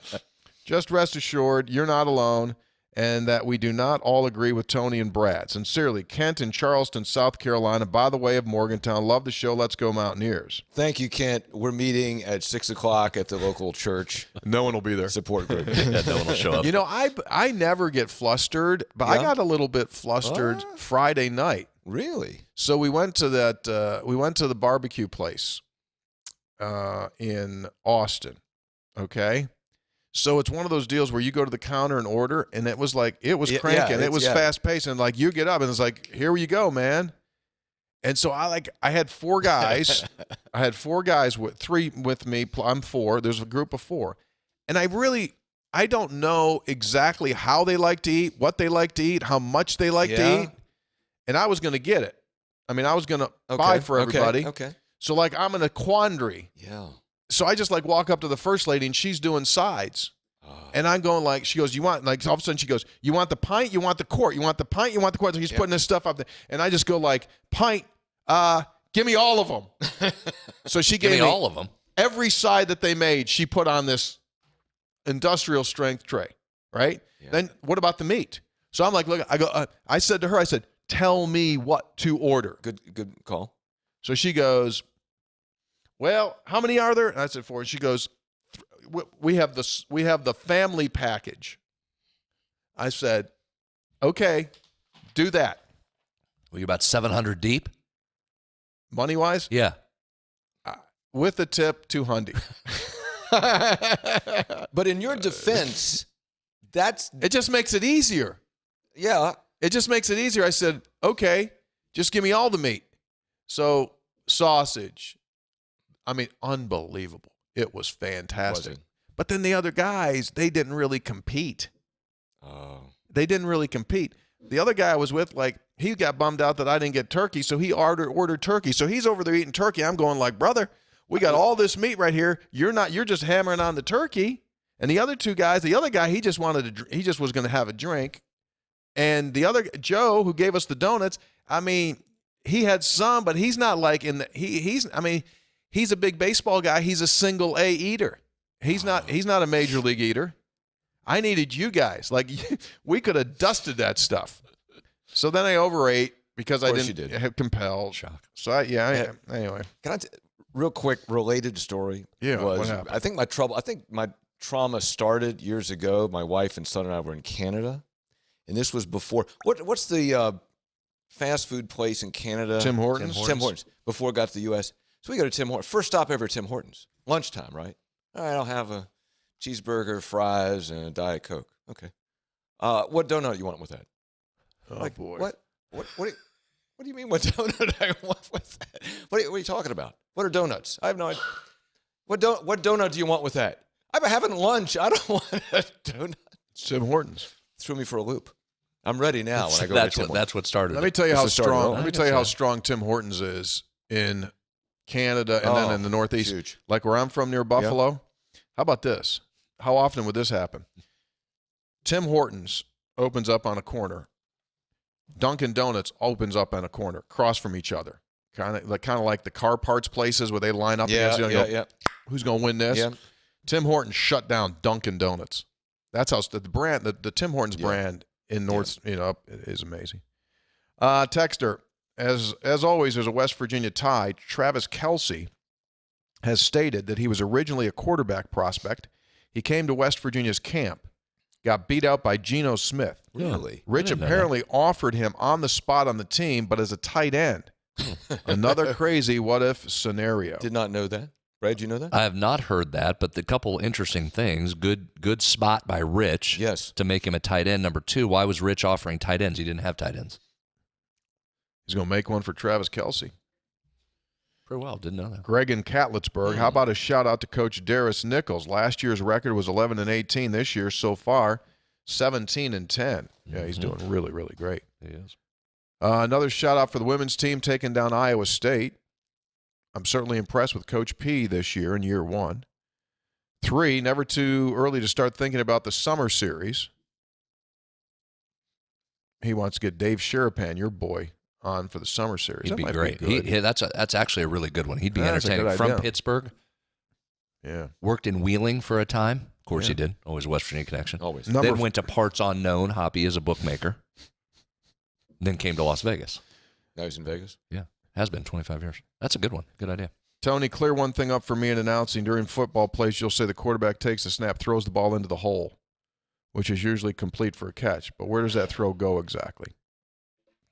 [SPEAKER 1] Just rest assured, you're not alone, and that we do not all agree with Tony and Brad. Sincerely, Kent in Charleston, South Carolina, by the way of Morgantown. Love the show. Let's go Mountaineers.
[SPEAKER 2] Thank you, Kent. We're meeting at 6 o'clock at the local church
[SPEAKER 1] No one will be there.
[SPEAKER 2] support group.
[SPEAKER 3] Yeah, no one will show up.
[SPEAKER 1] You know, I never get flustered, but I
[SPEAKER 2] Yeah?
[SPEAKER 1] got a little bit flustered Friday night.
[SPEAKER 2] Really?
[SPEAKER 1] So we went to the barbecue place in Austin, okay? So it's one of those deals where you go to the counter and order, and it was cranking. It was fast-paced, and like you get up, and it's like, here you go, man. And so I had 4 guys. I had 4 guys, 3 with me. I'm 4. There's a group of 4. And I don't know exactly how they like to eat, what they like to eat, how much they like to eat. And I was going to get it. I mean, I was going to buy for everybody.
[SPEAKER 2] Okay.
[SPEAKER 1] So, I'm in a quandary.
[SPEAKER 2] Yeah.
[SPEAKER 1] So I just, walk up to the first lady, and she's doing sides. And I'm going, she goes, you want, all of a sudden she goes, you want the pint, you want the quart, you want the pint, you want the quart. So he's putting this stuff up there. And I just go, pint, give me all of them. So she gave me
[SPEAKER 3] all of them.
[SPEAKER 1] Every side that they made, she put on this industrial strength tray, right?
[SPEAKER 2] Yeah.
[SPEAKER 1] Then what about the meat? So I'm like, look, I said to her, tell me what to order.
[SPEAKER 2] Good call.
[SPEAKER 1] So she goes, well, how many are there? And I said 4. She goes, we have the family package. I said, okay, do that.
[SPEAKER 3] Were you about 700 deep?
[SPEAKER 1] Money wise,
[SPEAKER 3] Yeah.
[SPEAKER 1] with the tip, 200.
[SPEAKER 2] But in your defense,
[SPEAKER 1] It just makes it easier.
[SPEAKER 2] yeah.
[SPEAKER 1] It just makes it easier. I said, okay, just give me all the meat. So sausage. I mean, unbelievable. It was fantastic.
[SPEAKER 2] Was it?
[SPEAKER 1] But then the other guys, they didn't really compete.
[SPEAKER 2] Oh.
[SPEAKER 1] They didn't really compete. The other guy I was with, he got bummed out that I didn't get turkey, so he ordered turkey. So he's over there eating turkey. I'm going brother, we got all this meat right here. You're just hammering on the turkey. And the other 2 guys, the other guy, he just was going to have a drink. And the other, Joe, who gave us the donuts, I mean, he had some, but he's not he's a big baseball guy. He's a single A eater. He's not a major league eater. I needed you guys. We could have dusted that stuff. So then I overate because I didn't have compelled.
[SPEAKER 3] Shock.
[SPEAKER 1] So anyway.
[SPEAKER 2] Can I real quick related story?
[SPEAKER 1] Yeah,
[SPEAKER 2] Was
[SPEAKER 1] what happened?
[SPEAKER 2] I think my trauma started years ago. My wife and son and I were in Canada, and this was before. What's the fast food place in Canada?
[SPEAKER 1] Tim Hortons.
[SPEAKER 2] Tim Hortons. Before it got to the U.S. So we go to Tim Hortons. First stop ever at Tim Hortons. Lunchtime, right? All right, I'll have a cheeseburger, fries, and a Diet Coke. Okay. What donut you want with that?
[SPEAKER 1] Oh, boy.
[SPEAKER 2] What do you mean what donut I want with that? What are you talking about? What are donuts? I have no idea. What donut do you want with that? I'm having lunch. I don't want a donut.
[SPEAKER 1] It's Tim Hortons.
[SPEAKER 2] Threw me for a loop. I'm ready now when I go to Tim Hortons.
[SPEAKER 3] That's what started.
[SPEAKER 1] Let me
[SPEAKER 3] it.
[SPEAKER 1] tell you
[SPEAKER 2] This
[SPEAKER 1] how
[SPEAKER 2] is starting
[SPEAKER 1] strong.
[SPEAKER 2] well.
[SPEAKER 1] Let me tell you how strong Tim Hortons is in Canada and then in the Northeast,
[SPEAKER 2] huge.
[SPEAKER 1] like where I'm from near Buffalo. How about this? How often would this happen? Tim Hortons opens up on a corner. Dunkin' Donuts opens up on a corner, across from each other. Kind of like the car parts places where they line up against each other. Who's going to win this?
[SPEAKER 2] Yeah.
[SPEAKER 1] Tim Hortons shut down Dunkin' Donuts. That's how the brand, the Tim Hortons brand in North, is amazing. Texter, as always, there's a West Virginia tie. Travis Kelce has stated that he was originally a quarterback prospect. He came to West Virginia's camp, got beat out by Geno Smith.
[SPEAKER 2] Really?
[SPEAKER 1] Rich apparently offered him on the spot on the team, but as a tight end. Another crazy what-if scenario.
[SPEAKER 2] Did not know that. Brad, do you know that?
[SPEAKER 3] I have not heard that, but the couple interesting things. Good spot by Rich.
[SPEAKER 2] Yes.
[SPEAKER 3] To make him a tight end. Number 2, why was Rich offering tight ends? He didn't have tight ends.
[SPEAKER 1] He's going to make one for Travis Kelce.
[SPEAKER 3] Pretty well. Didn't know that.
[SPEAKER 1] Greg in Catlettsburg. How about a shout-out to Coach Darius Nichols? Last year's record was 11-18. This year, so far, 17-10. Yeah, he's doing really, really great.
[SPEAKER 3] He is.
[SPEAKER 1] Another shout-out for the women's team taking down Iowa State. I'm certainly impressed with Coach P this year in year 1. 3, never too early to start thinking about the summer series. He wants to get Dave Sherapan, your boy, on for the summer series.
[SPEAKER 3] He'd be
[SPEAKER 1] That might
[SPEAKER 3] great.
[SPEAKER 1] good.
[SPEAKER 3] That's actually a really good one. He'd be
[SPEAKER 1] That's a
[SPEAKER 3] entertaining.
[SPEAKER 1] good
[SPEAKER 3] From
[SPEAKER 1] idea.
[SPEAKER 3] Pittsburgh.
[SPEAKER 1] Yeah.
[SPEAKER 3] Worked in Wheeling for a time. Of course
[SPEAKER 1] Yeah.
[SPEAKER 3] he did. Always a West Virginia connection.
[SPEAKER 2] Always.
[SPEAKER 1] Number
[SPEAKER 3] Then went to Parts Unknown, Hoppy as a bookmaker. Then came to Las Vegas.
[SPEAKER 2] Now he's in Vegas.
[SPEAKER 3] Yeah. Has been 25 years. That's a good one. Good idea.
[SPEAKER 1] Tony, clear one thing up for me in announcing. During football plays, you'll say the quarterback takes the snap, throws the ball into the hole, which is usually complete for a catch. But where does that throw go exactly?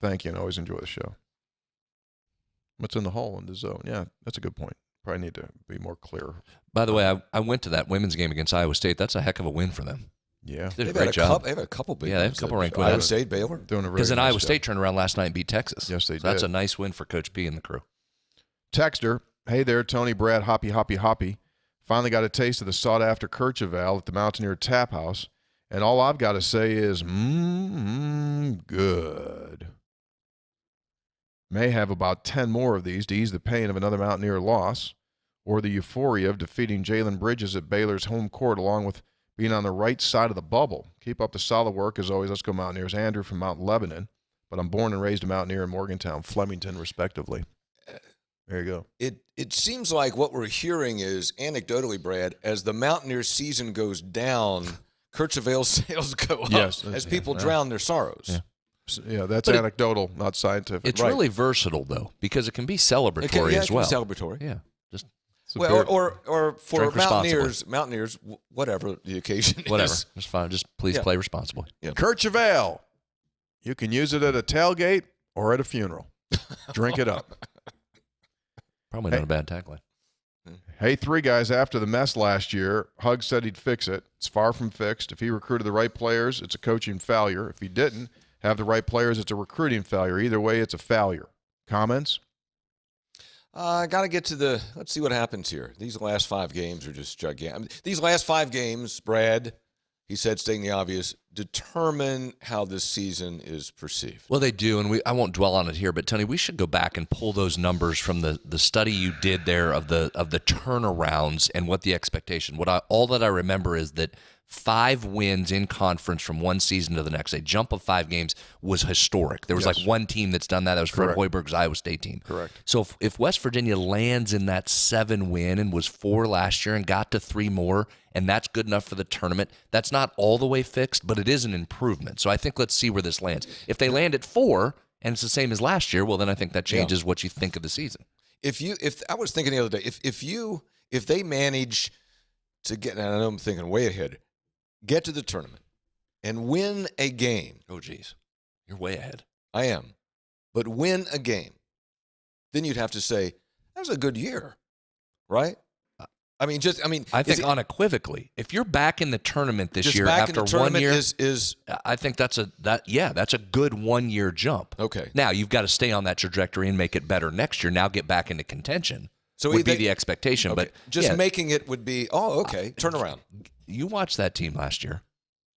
[SPEAKER 1] Thank you, and always enjoy the show. What's in the hole in the zone? Yeah, that's a good point. Probably need to be more clear.
[SPEAKER 3] By the way, I went to that women's game against Iowa State. That's a heck of a win for them.
[SPEAKER 1] Yeah.
[SPEAKER 3] They did a
[SPEAKER 2] They've
[SPEAKER 3] great
[SPEAKER 2] had
[SPEAKER 3] job.
[SPEAKER 2] They've had a couple big
[SPEAKER 3] Yeah, they have
[SPEAKER 2] ones.
[SPEAKER 3] a couple ranked
[SPEAKER 2] Iowa
[SPEAKER 3] wins.
[SPEAKER 2] State, Baylor.
[SPEAKER 1] Doing a very
[SPEAKER 3] Because then
[SPEAKER 1] nice
[SPEAKER 3] Iowa
[SPEAKER 1] job.
[SPEAKER 3] State turned around last night and beat Texas.
[SPEAKER 1] Yes, they
[SPEAKER 3] So that's
[SPEAKER 1] did.
[SPEAKER 3] a nice win for Coach P and the crew.
[SPEAKER 1] Texter, hey there, Tony, Brad, Hoppy. Finally got a taste of the sought-after Kircheval at the Mountaineer Tap House, and all I've got to say is, good. May have about 10 more of these to ease the pain of another Mountaineer loss, or the euphoria of defeating Jalen Bridges at Baylor's home court, along with being on the right side of the bubble. Keep up the solid work, as always. Let's go Mountaineers. Andrew from Mount Lebanon, but I'm born and raised a Mountaineer in Morgantown, Flemington, respectively. There you go.
[SPEAKER 2] It seems like what we're hearing is, anecdotally, Brad, as the Mountaineers season goes down, Kircheval's sales go up
[SPEAKER 1] Yes,
[SPEAKER 2] as people drown their sorrows.
[SPEAKER 3] Yeah.
[SPEAKER 1] Yeah, that's
[SPEAKER 3] But
[SPEAKER 1] anecdotal, not scientific.
[SPEAKER 3] It's
[SPEAKER 2] Right.
[SPEAKER 3] really versatile, though, because it can be celebratory
[SPEAKER 2] It can,
[SPEAKER 3] as well.
[SPEAKER 2] It can be celebratory.
[SPEAKER 3] Yeah. Just
[SPEAKER 2] Well, or for
[SPEAKER 3] Drink responsibly.
[SPEAKER 2] Mountaineers, whatever the occasion
[SPEAKER 3] whatever.
[SPEAKER 2] is.
[SPEAKER 3] Just fine. Just please
[SPEAKER 2] Yeah.
[SPEAKER 3] play responsibly.
[SPEAKER 1] Kircheval. You can use it at a tailgate or at a funeral. Drink it up.
[SPEAKER 3] Probably
[SPEAKER 1] Hey.
[SPEAKER 3] not a bad tagline.
[SPEAKER 1] Hey, 3 guys, after the mess last year, Hug said he'd fix it. It's far from fixed. If he recruited the right players, it's a coaching failure. If he didn't have the right players, it's a recruiting failure. Either way, it's a failure. Comments?
[SPEAKER 2] I got to get to let's see what happens here. These last 5 games are just gigantic. I mean, these last 5 games, Brad, he said, stating the obvious, determine how this season is perceived.
[SPEAKER 3] Well, they do, and I won't dwell on it here. But Tony, we should go back and pull those numbers from the study you did there of the turnarounds and what the expectation. All that I remember is that 5 wins in conference from one season to the next, a jump of 5 games, was historic. There was like one team that's done that. That was Fred
[SPEAKER 1] Correct.
[SPEAKER 3] Hoiberg's Iowa State team.
[SPEAKER 1] Correct.
[SPEAKER 3] So if West Virginia lands in that 7 win and was 4 last year and got to 3 more, and that's good enough for the tournament, that's not all the way fixed, but it is an improvement. So I think let's see where this lands. If they land at 4 and it's the same as last year, well, then I think that changes what you think of the season.
[SPEAKER 2] If I was thinking the other day, if they manage to get, and I know I'm thinking way ahead, get to the tournament and win a game.
[SPEAKER 3] Oh, geez. You're way ahead.
[SPEAKER 2] I am. But win a game. Then you'd have to say, that was a good year, right? I
[SPEAKER 3] think unequivocally, if you're back in the tournament this
[SPEAKER 2] just
[SPEAKER 3] year
[SPEAKER 2] back
[SPEAKER 3] after
[SPEAKER 2] in the
[SPEAKER 3] 1
[SPEAKER 2] tournament
[SPEAKER 3] year,
[SPEAKER 2] is
[SPEAKER 3] I think that's a good 1 year jump.
[SPEAKER 2] okay.
[SPEAKER 3] Now you've got to stay on that trajectory and make it better next year. Now get back into contention.
[SPEAKER 2] So
[SPEAKER 3] would be the expectation.
[SPEAKER 2] Okay.
[SPEAKER 3] But
[SPEAKER 2] just
[SPEAKER 3] yeah,
[SPEAKER 2] making it would be, turn around.
[SPEAKER 3] you watched that team last year.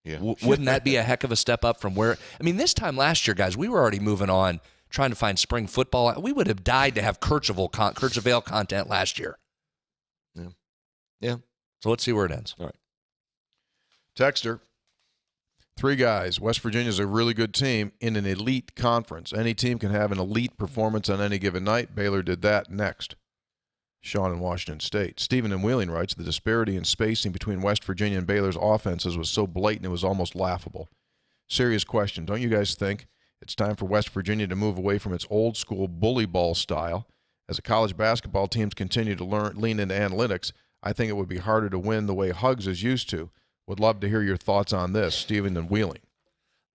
[SPEAKER 2] Yeah.
[SPEAKER 3] Wouldn't that be a heck of a step up from where? I mean, this time last year, guys, we were already moving on, trying to find spring football. We would have died to have Kirchville content last year.
[SPEAKER 2] Yeah.
[SPEAKER 3] So let's see where it ends.
[SPEAKER 2] All right.
[SPEAKER 1] Texter. 3 guys. West Virginia's a really good team in an elite conference. Any team can have an elite performance on any given night. Baylor did that. Next. Sean in Washington State. Stephen in Wheeling writes, the disparity in spacing between West Virginia and Baylor's offenses was so blatant it was almost laughable. Serious question. Don't you guys think it's time for West Virginia to move away from its old school bully ball style? As the college basketball teams continue to lean into analytics, I think it would be harder to win the way Hugs is used to. Would love to hear your thoughts on this. Stephen in Wheeling.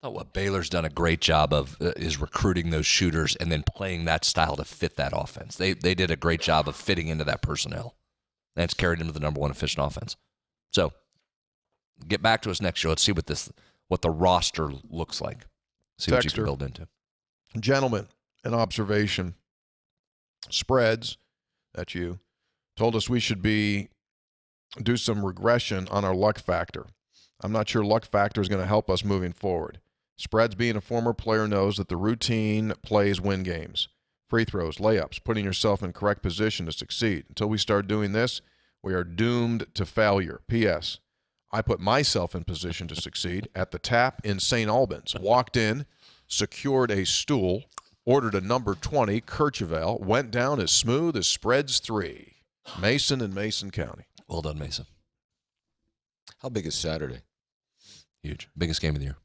[SPEAKER 3] I thought what Baylor's done a great job of is recruiting those shooters and then playing that style to fit that offense. They did a great job of fitting into that personnel. And it's carried them to the number 1 efficient offense. So get back to us next year. Let's see what the roster looks like. See what you can build into.
[SPEAKER 1] Gentlemen, an observation. Spreads, that's you, told us we should do some regression on our luck factor. I'm not sure luck factor is going to help us moving forward. Spreads, being a former player, knows that the routine plays win games. Free throws, layups, putting yourself in correct position to succeed. Until we start doing this, we are doomed to failure. P.S. I put myself in position to succeed at the Tap in St. Albans. Walked in, secured a stool, ordered a number 20, Kirchville, went down as smooth as Spreads 3. Mason in Mason County.
[SPEAKER 3] Well done, Mason.
[SPEAKER 2] How big is Saturday?
[SPEAKER 3] Huge. Biggest game of the year.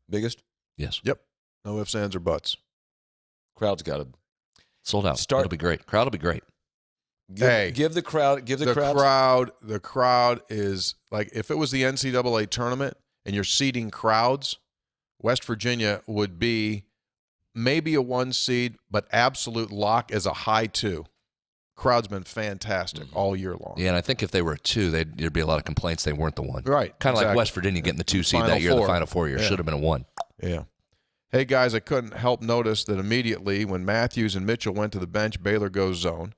[SPEAKER 2] Biggest?
[SPEAKER 3] Yes.
[SPEAKER 1] Yep. No ifs, ands, or buts.
[SPEAKER 2] Crowd's got to
[SPEAKER 3] sold out. It'll be great. Crowd will be great.
[SPEAKER 2] give the crowd.
[SPEAKER 1] The crowd is like, if it was the NCAA tournament and you're seeding crowds, West Virginia would be maybe a 1 seed, but absolute lock as a high 2. Crowd's been fantastic all year long.
[SPEAKER 3] Yeah, and I think if they were a 2, there'd be a lot of complaints they weren't the 1.
[SPEAKER 1] Right.
[SPEAKER 3] Kind of like West Virginia getting the 2 seed that year, the Final Four year.
[SPEAKER 1] Yeah.
[SPEAKER 3] Should have been a 1.
[SPEAKER 1] Yeah. Hey, guys, I couldn't help notice that immediately when Matthews and Mitchell went to the bench, Baylor goes zone.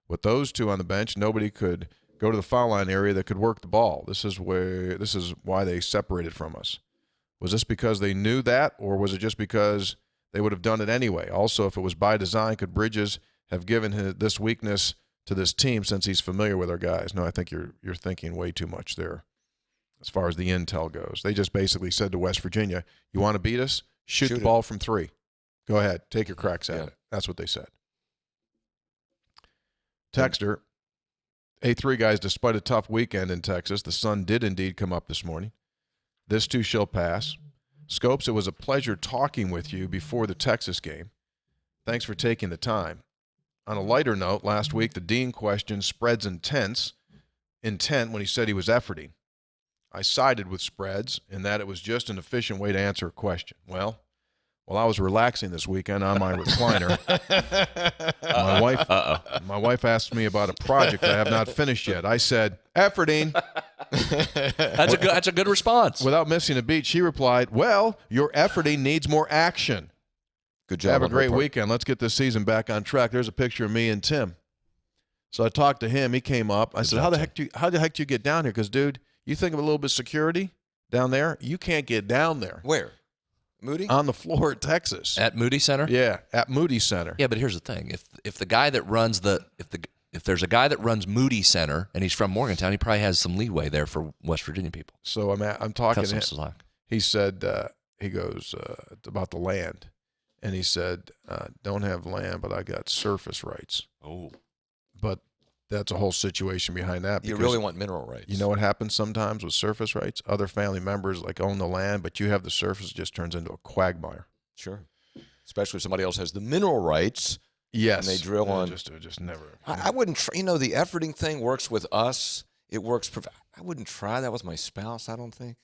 [SPEAKER 1] With those 2 on the bench, nobody could go to the foul line area that could work the ball. This is why they separated from us. Was this because they knew that, or was it just because they would have done it anyway? Also, if it was by design, could Bridges have given this weakness to this team since he's familiar with our guys? No, I think you're thinking way too much there as far as the intel goes. They just basically said to West Virginia, you want to beat us? Shoot the ball from 3. Go ahead. Take your cracks at it. That's what they said. Texter, A3 guys, despite a tough weekend in Texas, the sun did indeed come up this morning. This too shall pass. Scopes, it was a pleasure talking with you before the Texas game. Thanks for taking the time. On a lighter note, last week the dean questioned Spreads' intent when he said he was efforting. I sided with Spreads in that it was just an efficient way to answer a question. Well, while I was relaxing this weekend on my recliner, my wife asked me about a project I have not finished yet. I said, efforting.
[SPEAKER 3] That's a good response.
[SPEAKER 1] Without missing a beat, she replied, well, your efforting needs more action.
[SPEAKER 2] Good job.
[SPEAKER 1] Have a great weekend. Let's get this season back on track. There's a picture of me and Tim. So I talked to him. He came up. I said, how the heck do you get down here? Because, dude, you think of a little bit of security down there? You can't get down there.
[SPEAKER 2] Where? Moody?
[SPEAKER 1] On the floor at Texas.
[SPEAKER 3] At Moody Center?
[SPEAKER 1] Yeah, at Moody Center.
[SPEAKER 3] Yeah, but here's the thing. If the guy that runs if there's a guy that runs Moody Center and he's from Morgantown, he probably has some leeway there for West Virginia people.
[SPEAKER 1] So I'm talking
[SPEAKER 3] Cut some
[SPEAKER 1] to him.
[SPEAKER 3] slack.
[SPEAKER 1] He said, he goes, about the land. And he said, don't have land, but I got surface rights.
[SPEAKER 3] Oh.
[SPEAKER 1] But that's a whole situation behind that.
[SPEAKER 2] You really want mineral rights.
[SPEAKER 1] You know what happens sometimes with surface rights? Other family members own the land, but you have the surface, it just turns into a quagmire.
[SPEAKER 2] Sure. Especially if somebody else has the mineral rights.
[SPEAKER 1] Yes.
[SPEAKER 2] And they drill on.
[SPEAKER 1] Just never.
[SPEAKER 2] I wouldn't try. The efforting thing works with us. It works. I wouldn't try that with my spouse, I don't think.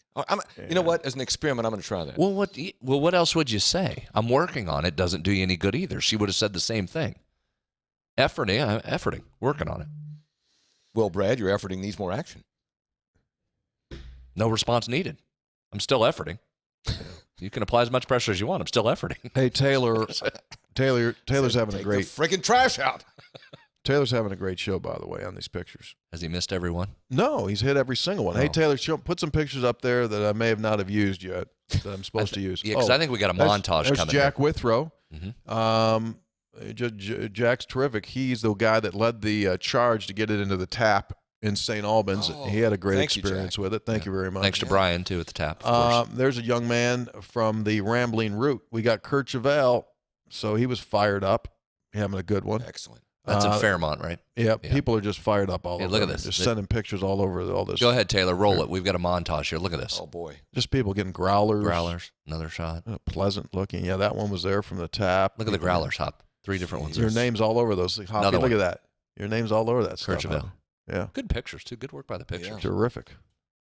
[SPEAKER 2] You know what? As an experiment, I'm going to try that.
[SPEAKER 3] Well, what else would you say? I'm working on it. Doesn't do you any good either. She would have said the same thing. Efforting, working on it.
[SPEAKER 2] Well, Brad, your efforting needs more action.
[SPEAKER 3] No response needed. I'm still efforting. You can apply as much pressure as you want. I'm still efforting.
[SPEAKER 1] Hey, Taylor's having a great.
[SPEAKER 2] Freaking trash out.
[SPEAKER 1] Taylor's having a great show, by the way, on these pictures.
[SPEAKER 3] Has he missed everyone?
[SPEAKER 1] No, he's hit every single one.
[SPEAKER 3] Oh.
[SPEAKER 1] Hey, Taylor, put some pictures up there that I may have not have used yet that I'm supposed to use.
[SPEAKER 3] Yeah, because I think we got a montage
[SPEAKER 1] there's
[SPEAKER 3] coming.
[SPEAKER 1] Jack Withrow.
[SPEAKER 3] Mm-hmm.
[SPEAKER 1] Jack's terrific. He's the guy that led the charge to get it into the tap in St. Albans.
[SPEAKER 2] Oh,
[SPEAKER 1] he had a great
[SPEAKER 2] thank you,
[SPEAKER 1] experience
[SPEAKER 2] Jack.
[SPEAKER 1] with it. Thank you very much.
[SPEAKER 3] Thanks to Brian, too, at the tap, of course.
[SPEAKER 1] There's a young man from the Rambling Root. We got Kurt Chevelle, so he was fired up, having a good one.
[SPEAKER 2] Excellent.
[SPEAKER 3] That's in Fairmont, right?
[SPEAKER 1] Yeah, people are just fired up all over.
[SPEAKER 3] Look at this.
[SPEAKER 1] Just sending pictures all over all this.
[SPEAKER 3] Go ahead, Taylor. Roll it. We've got a montage here. Look at this.
[SPEAKER 2] Oh, boy.
[SPEAKER 1] Just people getting growlers.
[SPEAKER 3] Growlers. Another shot.
[SPEAKER 1] Pleasant looking. Yeah, that one was there from the tap.
[SPEAKER 3] Look at the growlers, Hop. 3 different ones.
[SPEAKER 1] Your name's all over those. Hoppy,
[SPEAKER 3] Another
[SPEAKER 1] look
[SPEAKER 3] one.
[SPEAKER 1] at that. Your name's all over that
[SPEAKER 3] Kurt
[SPEAKER 1] stuff.
[SPEAKER 3] Chevelle.
[SPEAKER 1] Huh? Yeah.
[SPEAKER 3] Good pictures, too. Good work by the pictures.
[SPEAKER 2] Yeah.
[SPEAKER 1] Terrific.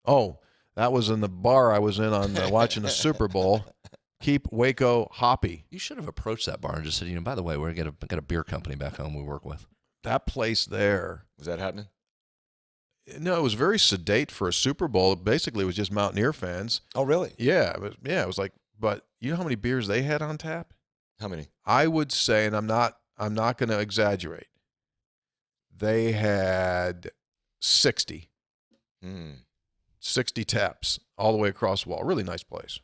[SPEAKER 1] Oh, that was in the bar I was in on watching the Super Bowl. Keep Waco hoppy.
[SPEAKER 3] You should have approached that bar and just said, by the way, we're got a beer company back home we work with.
[SPEAKER 1] That place there.
[SPEAKER 2] Was that happening?
[SPEAKER 1] No, it was very sedate for a Super Bowl. Basically, it was just Mountaineer fans.
[SPEAKER 2] Oh, really?
[SPEAKER 1] Yeah, it was like, but you know how many beers they had on tap?
[SPEAKER 2] How many?
[SPEAKER 1] I would say, and I'm not going to exaggerate. They had 60. 60 taps all the way across the wall. Really nice place.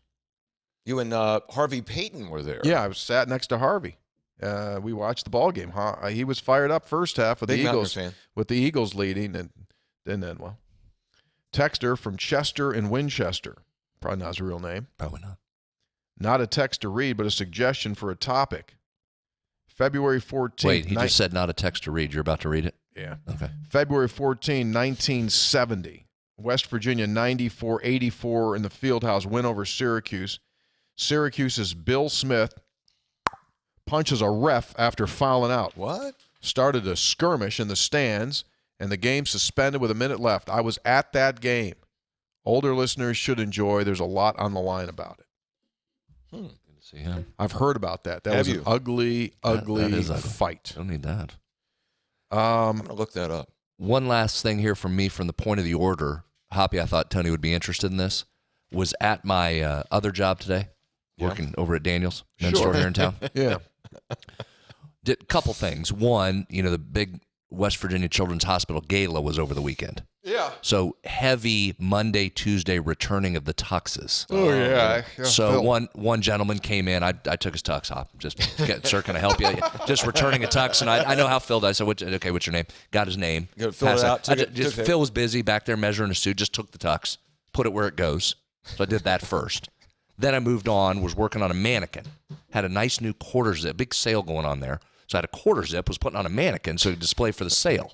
[SPEAKER 2] You and Harvey Payton were there.
[SPEAKER 1] Yeah, I was sat next to Harvey. We watched the ball game. He was fired up first half with
[SPEAKER 2] Big
[SPEAKER 1] the Eagles,
[SPEAKER 2] fan.
[SPEAKER 1] with the Eagles leading, and then well. Texter from Chester and Winchester. Probably not his real name.
[SPEAKER 3] Probably not.
[SPEAKER 1] Not a text to read, but a suggestion for a topic. February 14th.
[SPEAKER 3] Wait, he just said not a text to read. You're about to read it?
[SPEAKER 1] Yeah.
[SPEAKER 3] Okay.
[SPEAKER 1] February 14, 1970. West Virginia 94-84 in the Fieldhouse win over Syracuse. Syracuse's Bill Smith punches a ref after fouling out.
[SPEAKER 2] What?
[SPEAKER 1] Started a skirmish in the stands, and the game suspended with a minute left. I was at that game. Older listeners should enjoy. There's a lot on the line about it.
[SPEAKER 3] Good to see him.
[SPEAKER 1] I've heard about that. That
[SPEAKER 2] Have
[SPEAKER 1] was
[SPEAKER 2] you?
[SPEAKER 1] an ugly
[SPEAKER 3] That is ugly.
[SPEAKER 1] fight.
[SPEAKER 3] Don't need that.
[SPEAKER 2] I'm going to look that up.
[SPEAKER 3] One last thing here from me from the point of the order. Hoppy, I thought Tony would be interested in this. Was at my other job today, working over at Daniel's men's store here in town.
[SPEAKER 1] Yeah.
[SPEAKER 3] Did a couple things. One, the big West Virginia Children's Hospital gala was over the weekend.
[SPEAKER 1] Yeah.
[SPEAKER 3] So heavy Monday, Tuesday returning of the tuxes.
[SPEAKER 1] Oh, yeah.
[SPEAKER 3] So one gentleman came in. I took his tux, Hop. Just, sir, can I help you? Just returning a tux, and I know how Phil does. I said, okay, what's your name? Got his name.
[SPEAKER 2] Go fill it out.
[SPEAKER 3] Phil was busy back there measuring a suit. Just took the tux, put it where it goes. So I did that first. Then I moved on, was working on a mannequin. Had a nice new quarter zip, big sale going on there. So I had a quarter zip, was putting on a mannequin so to display for the sale.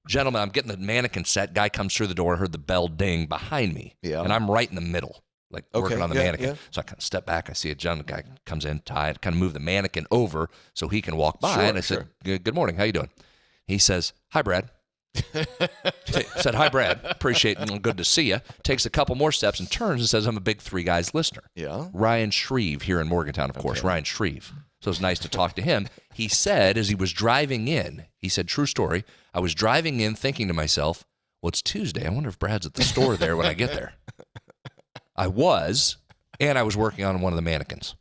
[SPEAKER 3] Gentlemen, I'm getting the mannequin set. Guy comes through the door, heard the bell ding behind me.
[SPEAKER 2] Yeah.
[SPEAKER 3] And I'm right in the middle, like working on the mannequin.
[SPEAKER 2] Yeah.
[SPEAKER 3] So I kind of step back. I see a gentleman guy comes in, tied, kind of move the mannequin over so he can walk by.
[SPEAKER 2] Sure,
[SPEAKER 3] and I said, good morning. How you doing? He says, hi, Brad. Said, hi, Brad. Appreciate it. Good to see you. Takes a couple more steps and turns and says, I'm a big Three Guys listener.
[SPEAKER 2] Yeah.
[SPEAKER 3] Ryan Shreve here in Morgantown, of course. Ryan Shreve. So it's nice to talk to him. He said, as he was driving in, he said, true story, I was driving in thinking to myself, well, it's Tuesday. I wonder if Brad's at the store there when I get there. I was, and I was working on one of the mannequins.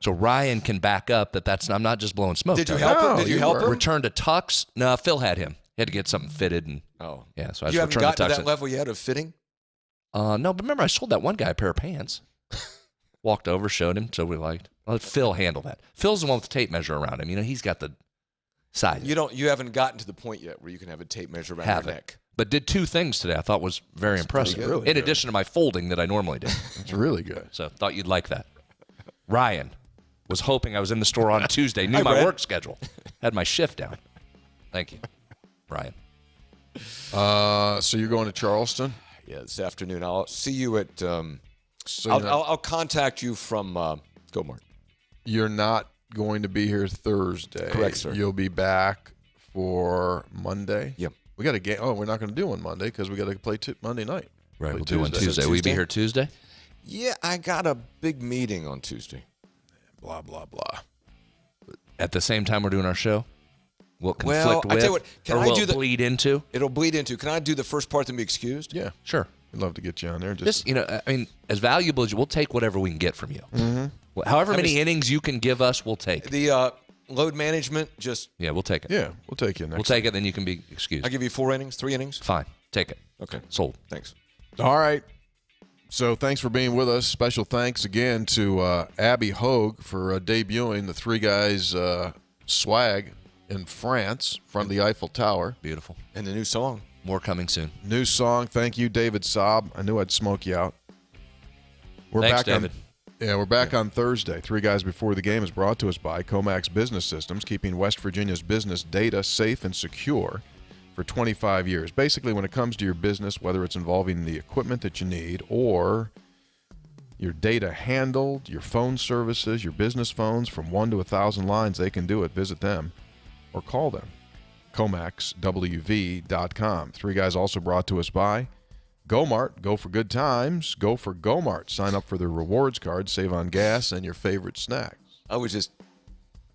[SPEAKER 3] So Ryan can back up I'm not just blowing smoke.
[SPEAKER 2] Did you help him? Did you help him?
[SPEAKER 3] Returned a tux. No, Phil had him. He had to get something fitted. And yeah, so I
[SPEAKER 2] You
[SPEAKER 3] just
[SPEAKER 2] haven't
[SPEAKER 3] returned
[SPEAKER 2] gotten
[SPEAKER 3] the tux.
[SPEAKER 2] to that level yet of fitting?
[SPEAKER 3] No, but remember I sold that one guy a pair of pants. Walked over, showed him, so we liked. I'll let Phil handle that. Phil's the one with the tape measure around him. He's got the size.
[SPEAKER 2] You haven't gotten to the point yet where you can have a tape measure around your neck.
[SPEAKER 3] But did two things today I thought was very impressive.
[SPEAKER 1] good.
[SPEAKER 3] In addition to my folding that I normally do.
[SPEAKER 1] It's really good.
[SPEAKER 3] So thought you'd like that. Ryan was hoping I was in the store on Tuesday, knew
[SPEAKER 2] Hi,
[SPEAKER 3] my
[SPEAKER 2] Brad.
[SPEAKER 3] work schedule, had my shift down. Thank you, Ryan.
[SPEAKER 1] So you're going to Charleston?
[SPEAKER 2] Yeah, this afternoon. I'll see you at.
[SPEAKER 1] So
[SPEAKER 2] I'll contact you from. Go, Mark.
[SPEAKER 1] you're not going to be here Thursday.
[SPEAKER 2] Correct, sir.
[SPEAKER 1] You'll be back for Monday.
[SPEAKER 2] Yep.
[SPEAKER 1] We got a game. Oh, we're not going to do one Monday because we got to play Monday night.
[SPEAKER 3] Right,
[SPEAKER 1] Play
[SPEAKER 3] we'll do one
[SPEAKER 1] Tuesday.
[SPEAKER 3] Tuesday. Will you be here Tuesday?
[SPEAKER 2] Yeah, I got a big meeting on Tuesday.
[SPEAKER 1] Blah blah blah.
[SPEAKER 3] At the same time we're doing our show? Will it
[SPEAKER 2] Well,
[SPEAKER 3] conflict
[SPEAKER 2] I
[SPEAKER 3] with,
[SPEAKER 2] tell you what, can
[SPEAKER 3] or
[SPEAKER 2] I
[SPEAKER 3] will
[SPEAKER 2] do
[SPEAKER 3] it
[SPEAKER 2] the-
[SPEAKER 3] bleed into?
[SPEAKER 2] It'll bleed into. Can I do the first part and be excused?
[SPEAKER 1] Yeah,
[SPEAKER 3] Sure.
[SPEAKER 1] we'd love to get you on there.
[SPEAKER 3] Just, as valuable as we'll take whatever we can get from you. Mm-hmm. However many innings you can give us, we'll take.
[SPEAKER 2] The load management, just
[SPEAKER 3] Yeah, we'll take it.
[SPEAKER 1] Yeah, we'll take you next.
[SPEAKER 3] We'll take it, then you can be excused.
[SPEAKER 2] I'll give you 4 innings, 3 innings.
[SPEAKER 3] Fine. Take it.
[SPEAKER 2] Okay.
[SPEAKER 3] Sold.
[SPEAKER 2] Thanks.
[SPEAKER 1] All right. So thanks for being with us. Special thanks again to Abby Hogue for debuting the Three Guys swag in France, front of the Eiffel Tower.
[SPEAKER 3] Beautiful.
[SPEAKER 2] And the new song.
[SPEAKER 3] More coming soon.
[SPEAKER 1] New song. Thank you, David Saab. I knew I'd smoke you out. We're
[SPEAKER 3] Thanks,
[SPEAKER 1] back
[SPEAKER 3] David.
[SPEAKER 1] We're back on Thursday. Three Guys Before the Game is brought to us by Comax Business Systems, keeping West Virginia's business data safe and secure for 25 years. Basically, when it comes to your business, whether it's involving the equipment that you need or your data handled, your phone services, your business phones from 1 to 1,000 lines, they can do it. Visit them or call them. ComaxWV.com. Three Guys also brought to us by GoMart. Go for good times. Go for GoMart. Sign up for their rewards card. Save on gas and your favorite snacks.
[SPEAKER 2] I was just,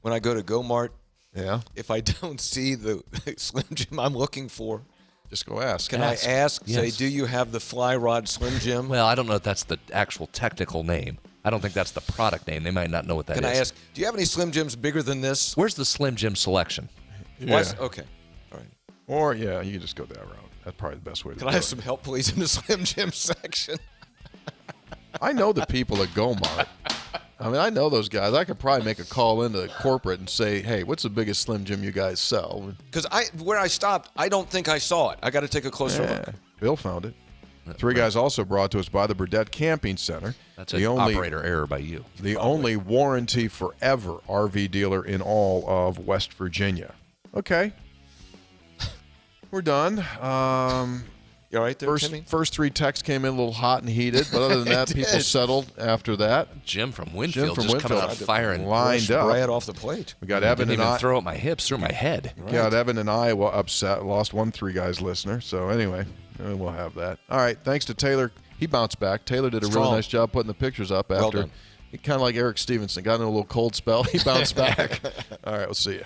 [SPEAKER 2] when I go to GoMart,
[SPEAKER 1] Yeah?
[SPEAKER 2] if I don't see the Slim Jim I'm looking for,
[SPEAKER 1] Just go ask.
[SPEAKER 2] can I ask, say,
[SPEAKER 3] Yes.
[SPEAKER 2] do you have the Fly Rod Slim Jim?
[SPEAKER 3] Well, I don't know if that's the actual technical name. I don't think that's the product name. They might not know what that is.
[SPEAKER 2] Can I ask, do you have any Slim Jims bigger than this?
[SPEAKER 3] Where's the Slim Jim selection?
[SPEAKER 1] Yeah.
[SPEAKER 2] Okay. All right.
[SPEAKER 1] Or, yeah, you can just go that route. That's probably the best way to
[SPEAKER 2] Can
[SPEAKER 1] do
[SPEAKER 2] I have
[SPEAKER 1] it.
[SPEAKER 2] some help, please, in the Slim Jim section?
[SPEAKER 1] I know the people at GoMart. I mean, I know those guys. I could probably make a call into corporate and say, hey, what's the biggest Slim Jim you guys sell?
[SPEAKER 2] Because where I stopped, I don't think I saw it. I got to take a closer look.
[SPEAKER 1] Bill found it. Three Guys also brought to us by the Burdett Camping Center.
[SPEAKER 3] That's an operator error by you.
[SPEAKER 1] The only warranty forever RV dealer in all of West Virginia. Okay. We're done.
[SPEAKER 2] You all right there, Timmy?
[SPEAKER 1] First 3 texts came in a little hot and heated, but other than that, people settled after that.
[SPEAKER 3] Jim from Winfield
[SPEAKER 1] from
[SPEAKER 3] just coming
[SPEAKER 1] Winfield.
[SPEAKER 3] out fire and
[SPEAKER 1] Lined up.
[SPEAKER 2] Brad off the plate.
[SPEAKER 1] We got
[SPEAKER 3] I
[SPEAKER 1] Evan
[SPEAKER 3] didn't
[SPEAKER 1] and
[SPEAKER 3] even
[SPEAKER 1] I.
[SPEAKER 3] throw at my hips, through my head.
[SPEAKER 1] Got Evan and I upset. Lost one Three Guys listener. So anyway, we'll have that. All right. Thanks to Taylor. He bounced back. Taylor did a really
[SPEAKER 2] Strong.
[SPEAKER 1] nice job putting the pictures up after.
[SPEAKER 2] Well done.
[SPEAKER 1] He kind of like Eric Stevenson got in a little cold spell. He bounced back. All right. We'll see you.